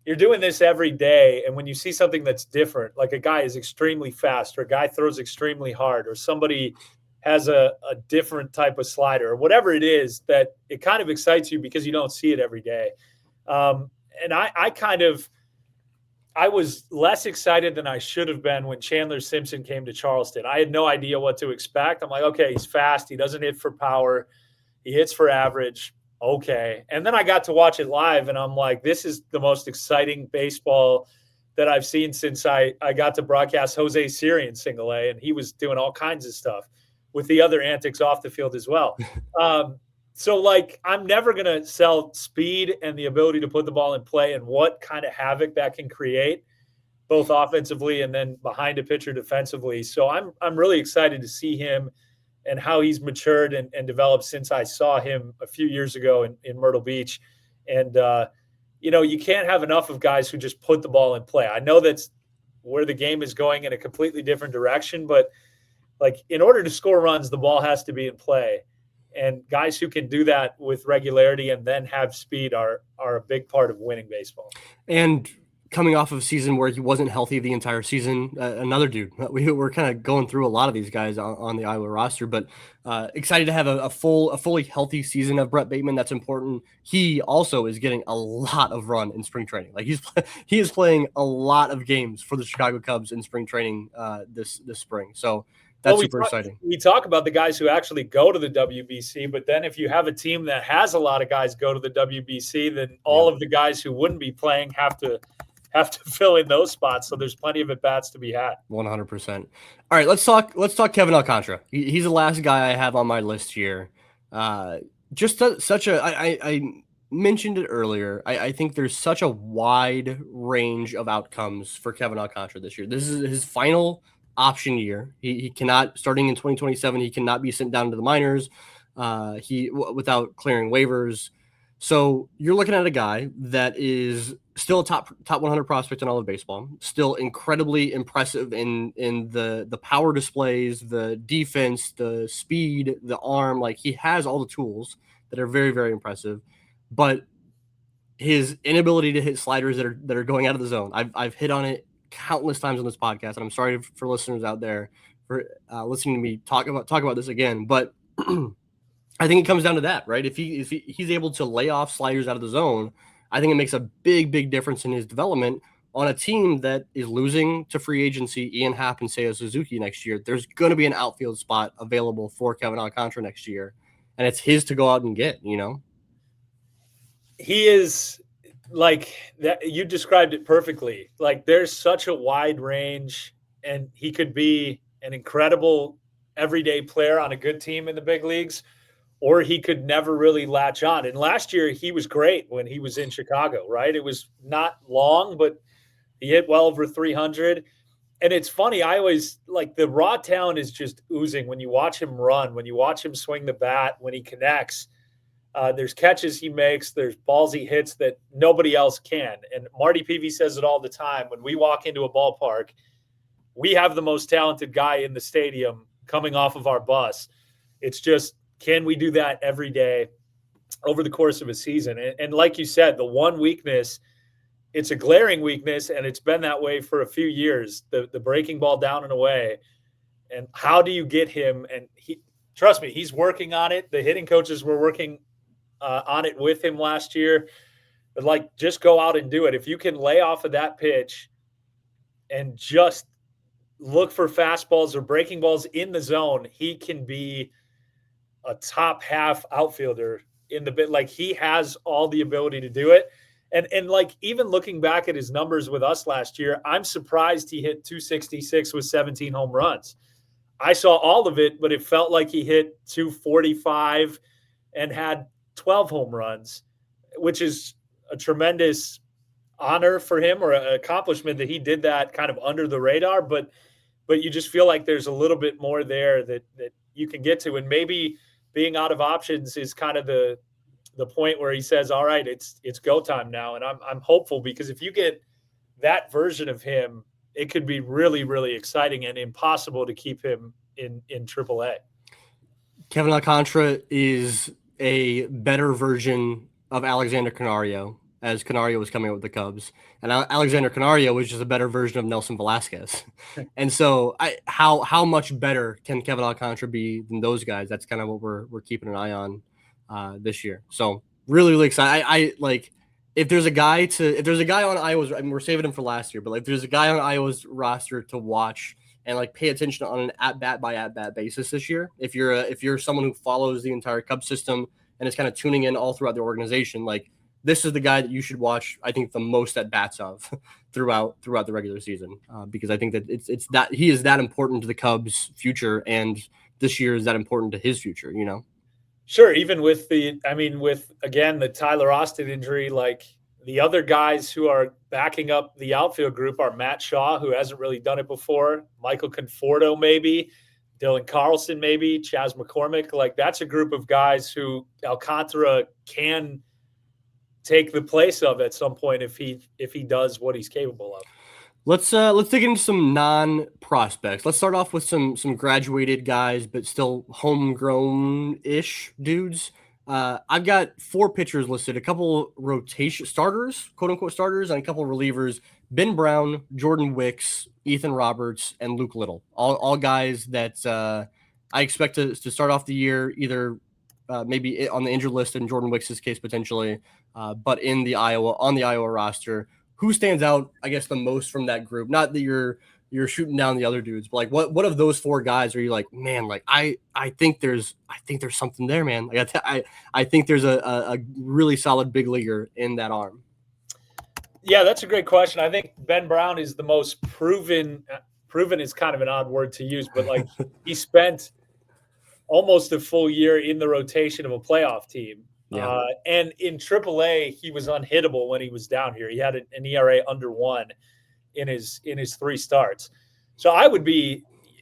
you're doing this every day. And when you see something that's different, like a guy is extremely fast or a guy throws extremely hard or somebody has a different type of slider or whatever it is, that it kind of excites you because you don't see it every day. And I was less excited than I should have been when Chandler Simpson came to Charleston. I had no idea what to expect. I'm like, okay, he's fast. He doesn't hit for power. He hits for average. Okay. And then I got to watch it live and I'm like, this is the most exciting baseball that I've seen since I got to broadcast Jose Siri in single A, and he was doing all kinds of stuff with the other antics off the field as well. So I'm never going to sell speed and the ability to put the ball in play and what kind of havoc that can create both offensively and then behind a pitcher defensively. So I'm really excited to see him and how he's matured and developed since I saw him a few years ago in Myrtle Beach. And, you can't have enough of guys who just put the ball in play. I know that's where the game is going in a completely different direction, but in order to score runs, the ball has to be in play. And guys who can do that with regularity and then have speed are a big part of winning baseball. And coming off of a season where he wasn't healthy the entire season, another dude. We're kind of going through a lot of these guys on the Iowa roster, but excited to have a fully healthy season of Brett Bateman. That's important. He also is getting a lot of run in spring training. He is playing a lot of games for the Chicago Cubs in spring training this spring. So that's super exciting. We talk about the guys who actually go to the WBC, but then if you have a team that has a lot of guys go to the WBC, then all of the guys who wouldn't be playing have to fill in those spots. So there's plenty of at-bats to be had. 100%. All right, let's talk Kevin Alcantara. He's the last guy I have on my list here. I mentioned it earlier. I think there's such a wide range of outcomes for Kevin Alcantara this year. This is his final option year. He cannot, starting in 2027, he cannot be sent down to the minors without clearing waivers. So you're looking at a guy that is still a top 100 prospect in all of baseball, still incredibly impressive in the power displays, the defense, the speed, the arm. Like, he has all the tools that are very, very impressive, but his inability to hit sliders that are going out of the zone. I've hit on it countless times on this podcast, and I'm sorry for listeners out there for listening to me talk about this again, but I think it comes down to that, right? If he's able to lay off sliders out of the zone, I think it makes a big difference in his development on a team that is losing to free agency Ian Happ and Seiya Suzuki next year. There's going to be an outfield spot available for Kevin Alcantara next year, and it's his to go out and get. He is like that. You described it perfectly. Like, there's such a wide range, and he could be an incredible everyday player on a good team in the big leagues, or he could never really latch on. And last year he was great when he was in Chicago, right? It was not long, but he hit well over 300. And it's funny, I always like the raw talent is just oozing when you watch him run, when you watch him swing the bat, when he connects. There's catches he makes, there's balls he hits that nobody else can. And Marty Peavy says it all the time. When we walk into a ballpark, we have the most talented guy in the stadium coming off of our bus. It's just, can we do that every day over the course of a season? And like you said, the one weakness, it's a glaring weakness, and it's been that way for a few years, the breaking ball down and away. And how do you get him? And trust me, he's working on it. The hitting coaches were working on it with him last year. But like, just go out and do it. If you can lay off of that pitch and just look for fastballs or breaking balls in the zone, he can be a top half outfielder in the bit. Like, he has all the ability to do it. And like, even looking back at his numbers with us last year, I'm surprised he hit 266 with 17 home runs. I saw all of it, but it felt like he hit 245 and had 12 home runs, which is a tremendous honor for him, or an accomplishment that he did that kind of under the radar. But you just feel like there's a little bit more there that you can get to. And maybe being out of options is kind of the point where he says, all right, it's go time now. And I'm hopeful, because if you get that version of him, it could be really, really exciting and impossible to keep him in AAA. Kevin Alcantara is a better version of Alexander Canario, as Canario was coming up with the Cubs, and Alexander Canario was just a better version of Nelson Velasquez. And so, how much better can Kevin Alcantara be than those guys? That's kind of what we're keeping an eye on this year. So really excited. I like, if there's a guy on Iowa's, I mean, we're saving him for last year, but like, there's a guy on Iowa's roster to watch and like pay attention on an at bat basis this year. If you're someone who follows the entire Cubs system and is kind of tuning in all throughout the organization, like, this is the guy that you should watch, I think, the most at bats of throughout the regular season, because I think that it's that he is that important to the Cubs' future, and this year is that important to his future. Sure. Even with again, the Tyler Austin injury, like, the other guys who are backing up the outfield group are Matt Shaw, who hasn't really done it before, Michael Conforto, maybe Dylan Carlson, maybe Chas McCormick. Like, that's a group of guys who Alcantara can take the place of at some point if he does what he's capable of. Let's dig into some non-prospects. Let's start off with some graduated guys, but still homegrown-ish dudes. I've got 4 pitchers listed, a couple rotation starters, quote-unquote starters, and a couple relievers: Ben Brown, Jordan Wicks, Ethan Roberts, and Luke Little. All guys that I expect to start off the year either maybe on the injured list in Jordan Wicks' case potentially, but on the Iowa roster. Who stands out, I guess, the most from that group? Not that you're shooting down the other dudes, but like, what of those 4 guys are you like, man, like, I think there's something there, man. Like, I think there's a really solid big leaguer in that arm. Yeah, that's a great question. I think Ben Brown is the most proven. Proven is kind of an odd word to use, but like, he spent almost a full year in the rotation of a playoff team. Yeah. And in AAA, he was unhittable when he was down here. He had an ERA under 1 in his 3 starts. So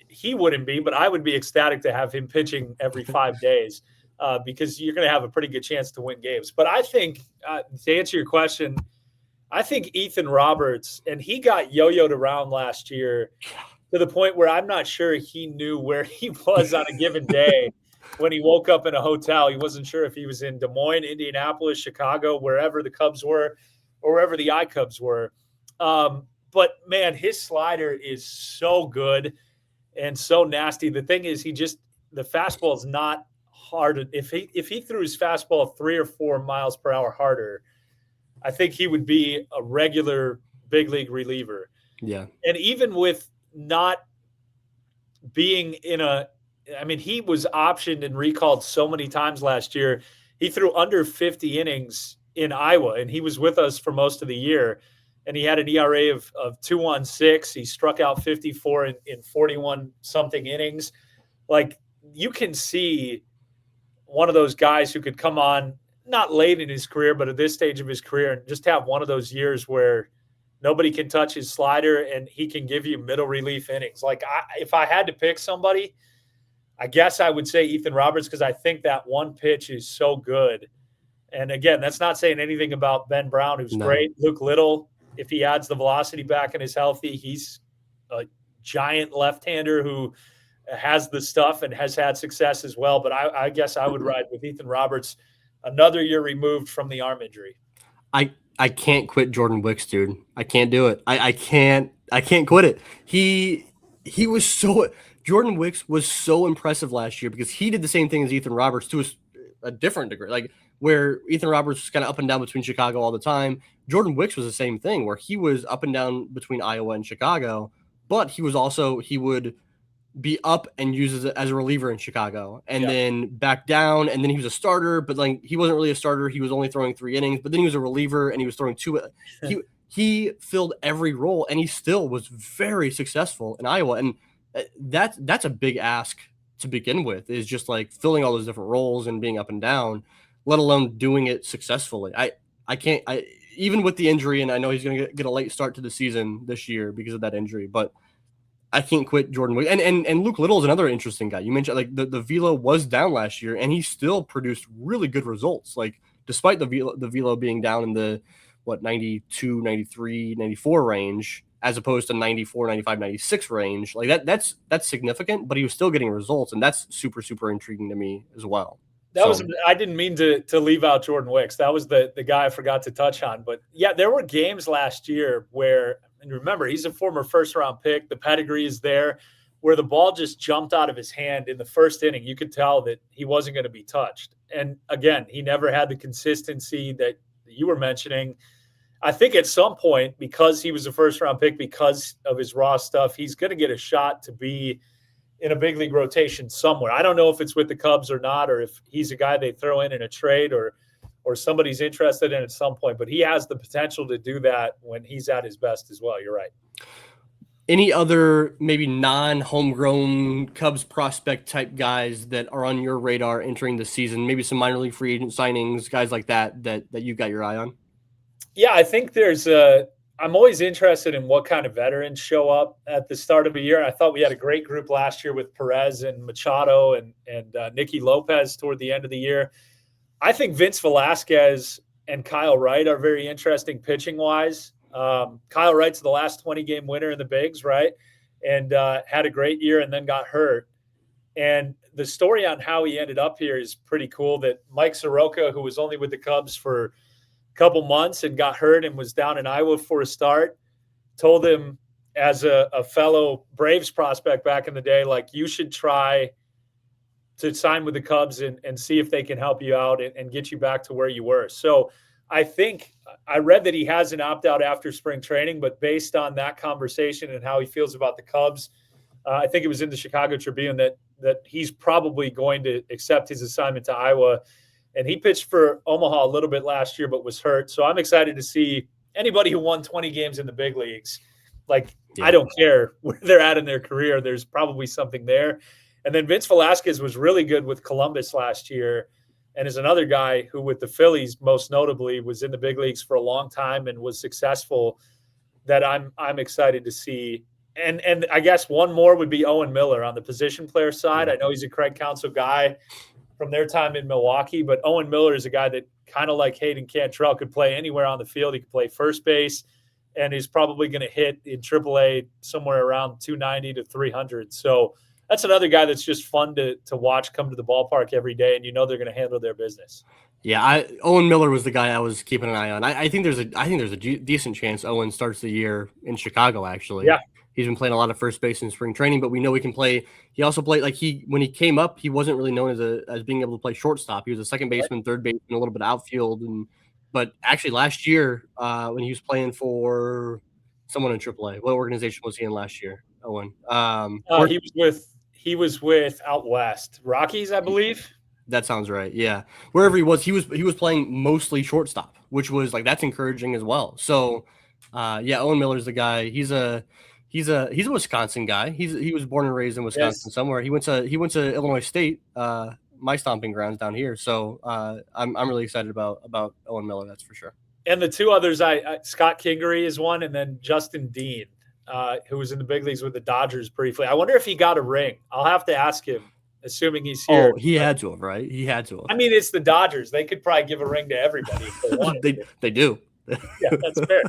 he wouldn't be, but I would be ecstatic to have him pitching every 5 days. because you're going to have a pretty good chance to win games. But I think, to answer your question, I think Ethan Roberts, and he got yo-yoed around last year to the point where I'm not sure he knew where he was on a given day. When he woke up in a hotel, he wasn't sure if he was in Des Moines, Indianapolis, Chicago, wherever the Cubs were, or wherever the iCubs were. But man, his slider is so good and so nasty. The thing is, the fastball is not hard. If he threw his fastball 3 or 4 miles per hour harder, I think he would be a regular big league reliever. Yeah. And even with not being he was optioned and recalled so many times last year. He threw under 50 innings in Iowa, and he was with us for most of the year. And he had an ERA of 2.16. He struck out 54 in 41 something innings. Like, you can see one of those guys who could come on not late in his career, but at this stage of his career, and just have one of those years where nobody can touch his slider and he can give you middle relief innings. Like, if I had to pick somebody, I guess I would say Ethan Roberts, because I think that one pitch is so good. And again, that's not saying anything about Ben Brown, who's great. Luke Little, if he adds the velocity back and is healthy, he's a giant left-hander who has the stuff and has had success as well. But I guess I would ride with Ethan Roberts, another year removed from the arm injury. I can't quit Jordan Wicks, dude. I can't do it. I can't quit it. Jordan Wicks was so impressive last year because he did the same thing as Ethan Roberts to a different degree. Like, where Ethan Roberts was kind of up and down between Chicago all the time, Jordan Wicks was the same thing, where he was up and down between Iowa and Chicago, but he would be up and used as a reliever in Chicago, and then back down, and then he was a starter, but like, he wasn't really a starter. He was only throwing 3 innings, but then he was a reliever and he was throwing 2. He filled every role, and he still was very successful in Iowa. And that's a big ask to begin with, is just like filling all those different roles and being up and down, let alone doing it successfully. I can't, even with the injury, and I know he's going to get a late start to the season this year because of that injury, but I can't quit Jordan Wicks. And Luke Little is another interesting guy. You mentioned, like, the velo was down last year, and he still produced really good results. Like, despite the velo being down in the 92, 93, 94 range, as opposed to 94, 95, 96 range. Like, that's significant, but he was still getting results, and that's super, super intriguing to me as well. I didn't mean to leave out Jordan Wicks. That was the guy I forgot to touch on. But yeah, there were games last year where, and remember, he's a former first-round pick. The pedigree is there, where the ball just jumped out of his hand in the first inning. You could tell that he wasn't going to be touched. And again, he never had the consistency that you were mentioning. I think at some point, because he was a first-round pick, because of his raw stuff, he's going to get a shot to be in a big league rotation somewhere. I don't know if it's with the Cubs or not, or if he's a guy they throw in a trade, or somebody's interested in at some point. But he has the potential to do that when he's at his best as well. You're right. Any other maybe non-homegrown Cubs prospect type guys that are on your radar entering the season? Maybe some minor league free agent signings, guys like that you got your eye on? Yeah, I think I'm always interested in what kind of veterans show up at the start of a year. I thought we had a great group last year with Perez and Machado and Nicky Lopez toward the end of the year. I think Vince Velasquez and Kyle Wright are very interesting pitching wise. Kyle Wright's the last 20-game winner in the bigs, right? And had a great year and then got hurt. And the story on how he ended up here is pretty cool, that Mike Soroka, who was only with the Cubs for couple months and got hurt and was down in Iowa for a start, told him, as a fellow Braves prospect back in the day, like, you should try to sign with the Cubs and see if they can help you out and get you back to where you were. So I think I read that he has an opt-out after spring training, but based on that conversation and how he feels about the Cubs, I think it was in the Chicago Tribune that he's probably going to accept his assignment to Iowa. And he pitched for Omaha a little bit last year, but was hurt. So I'm excited to see anybody who won 20 games in the big leagues. Like, yeah. I don't care where they're at in their career. There's probably something there. And then Vince Velasquez was really good with Columbus last year, and is another guy who, with the Phillies most notably, was in the big leagues for a long time and was successful, that I'm excited to see. And I guess one more would be Owen Miller on the position player side. I know he's a Craig Counsell guy. from their time in Milwaukee. But Owen Miller is a guy that kind of like Hayden Cantrelle could play anywhere on the field. He could play first base, and he's probably going to hit in AAA somewhere around 290 to 300. So that's another guy that's just fun to watch come to the ballpark every day, and they're going to handle their business. Yeah, Owen Miller was the guy I was keeping an eye on. I think there's a decent chance Owen starts the year in Chicago. Actually, Yeah, he's been playing a lot of first base in spring training, but we know he can play. He also played when he came up, he wasn't really known as being able to play shortstop. He was a second baseman, third baseman, a little bit of outfield, but actually last year when he was playing for someone in AAA, what organization was he in last year? Owen, he was with out west Rockies, I believe. That sounds right. Yeah. Wherever he was playing mostly shortstop, which was that's encouraging as well. So, Owen Miller's the guy. He's a Wisconsin guy. He was born and raised in Wisconsin somewhere. He went to Illinois State, my stomping grounds down here. So, I'm really excited about Owen Miller. That's for sure. And the two others, Scott Kingery is one, and then Justin Dean, who was in the big leagues with the Dodgers briefly. I wonder if he got a ring. I'll have to ask him. Assuming he's here. Oh, he had to have, right? He had to have. I mean, it's the Dodgers. They could probably give a ring to everybody if they wanted. They do. Yeah, that's fair.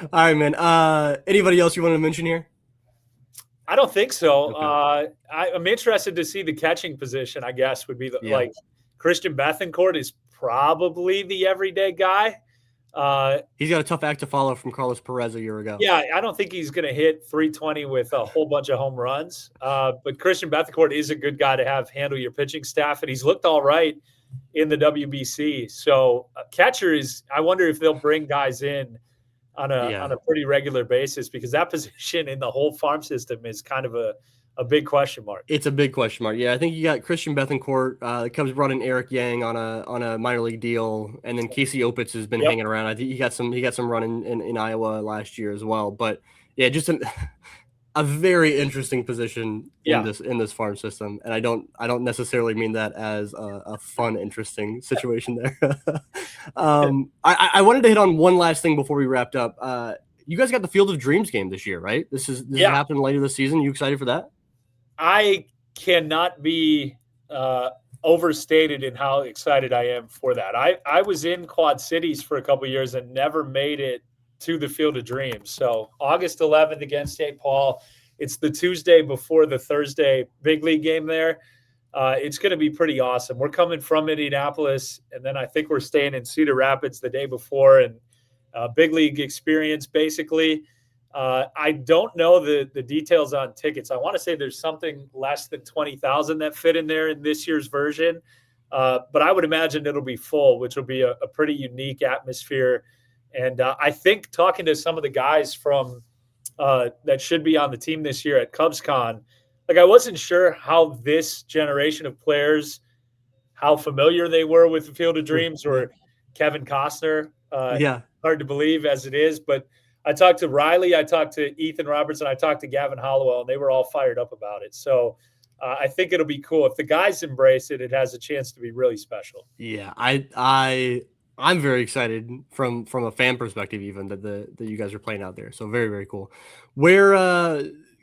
All right, man. Anybody else you want to mention here? I don't think so. Okay. I'm interested to see the catching position, I guess, would be like Christian Bethancourt is probably the everyday guy. He's got a tough act to follow from Carlos Perez a year ago. Yeah, I don't think he's going to hit 320 with a whole bunch of home runs. But Christian Bethancourt is a good guy to handle your pitching staff, and he's looked all right in the WBC. So catcher is – I wonder if they'll bring guys in on a pretty regular basis, because that position in the whole farm system is kind of a big question mark. It's a big question mark. Yeah, I think you got Christian Bethancourt. The Cubs brought in Eric Yang on a minor league deal, and then Casey Opitz has been hanging around. I think he got some run in Iowa last year as well. But yeah, just a very interesting position in this farm system, and I don't necessarily mean that as a fun, interesting situation there. I wanted to hit on one last thing before we wrapped up. You guys got the Field of Dreams game this year, right? This is happening later this season. You excited for that? I cannot be overstated in how excited I am for that. I was in Quad Cities for a couple of years and never made it to the Field of Dreams. So August 11th against St. Paul. It's the Tuesday before the Thursday big league game there. It's going to be pretty awesome. We're coming from Indianapolis, and then I think we're staying in Cedar Rapids the day before, and big league experience basically. I don't know the details on tickets. I want to say there's something less than 20,000 that fit in there in this year's version. But I would imagine it'll be full, which will be a pretty unique atmosphere. And I think talking to some of the guys from that should be on the team this year at CubsCon, I wasn't sure how this generation of players, how familiar they were with the Field of Dreams or Kevin Costner. Hard to believe as it is, but I talked to Riley, I talked to Ethan Robertson, I talked to Gavin Hollowell, and they were all fired up about it. So I think it'll be cool. If the guys embrace it, it has a chance to be really special. Yeah, I'm very excited from a fan perspective, even that you guys are playing out there. So very, very cool.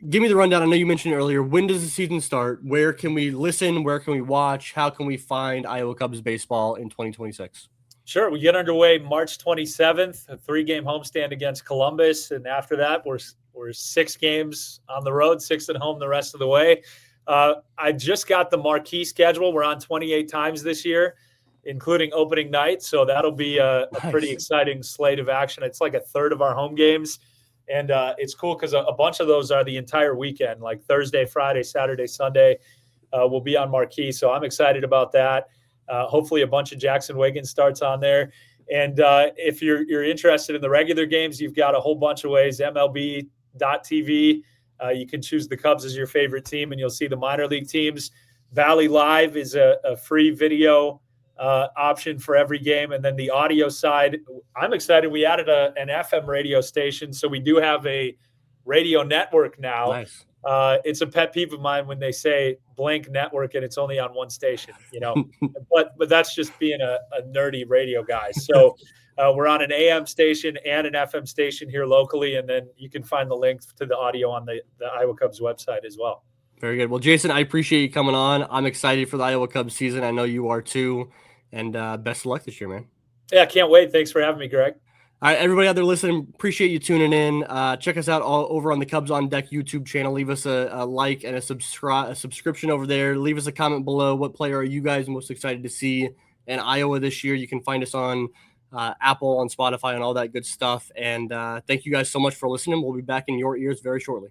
Give me the rundown. I know you mentioned earlier. When does the season start? Where can we listen? Where can we watch? How can we find Iowa Cubs baseball in 2026? Sure. We get underway March 27th, a 3-game homestand against Columbus. And after that, we're 6 games on the road, 6 at home the rest of the way. I just got the marquee schedule. We're on 28 times this year, including opening night. So that'll be a pretty exciting slate of action. It's like a third of our home games. And it's cool because a bunch of those are the entire weekend, like Thursday, Friday, Saturday, Sunday will be on marquee. So I'm excited about that. Hopefully a bunch of Jaxon Wiggins starts on there. And if you're interested in the regular games, you've got a whole bunch of ways. MLB.TV. You can choose the Cubs as your favorite team, and you'll see the minor league teams. Valley Live is a free video option for every game. And then the audio side, I'm excited. We added an FM radio station. So we do have a radio network now. Nice. It's a pet peeve of mine when they say blank network and it's only on one station, but that's just being a nerdy radio guy. So we're on an AM station and an FM station here locally. And then you can find the link to the audio on the Iowa Cubs website as well. Very good. Well, Jason, I appreciate you coming on. I'm excited for the Iowa Cubs season. I know you are too. And best of luck this year, man. Yeah, can't wait. Thanks for having me, Greg. All right, everybody out there listening, appreciate you tuning in. Check us out all over on the Cubs on Deck YouTube channel. Leave us a like and a subscription over there. Leave us a comment below. What player are you guys most excited to see in Iowa this year? You can find us on Apple, on Spotify, and all that good stuff. And thank you guys so much for listening. We'll be back in your ears very shortly.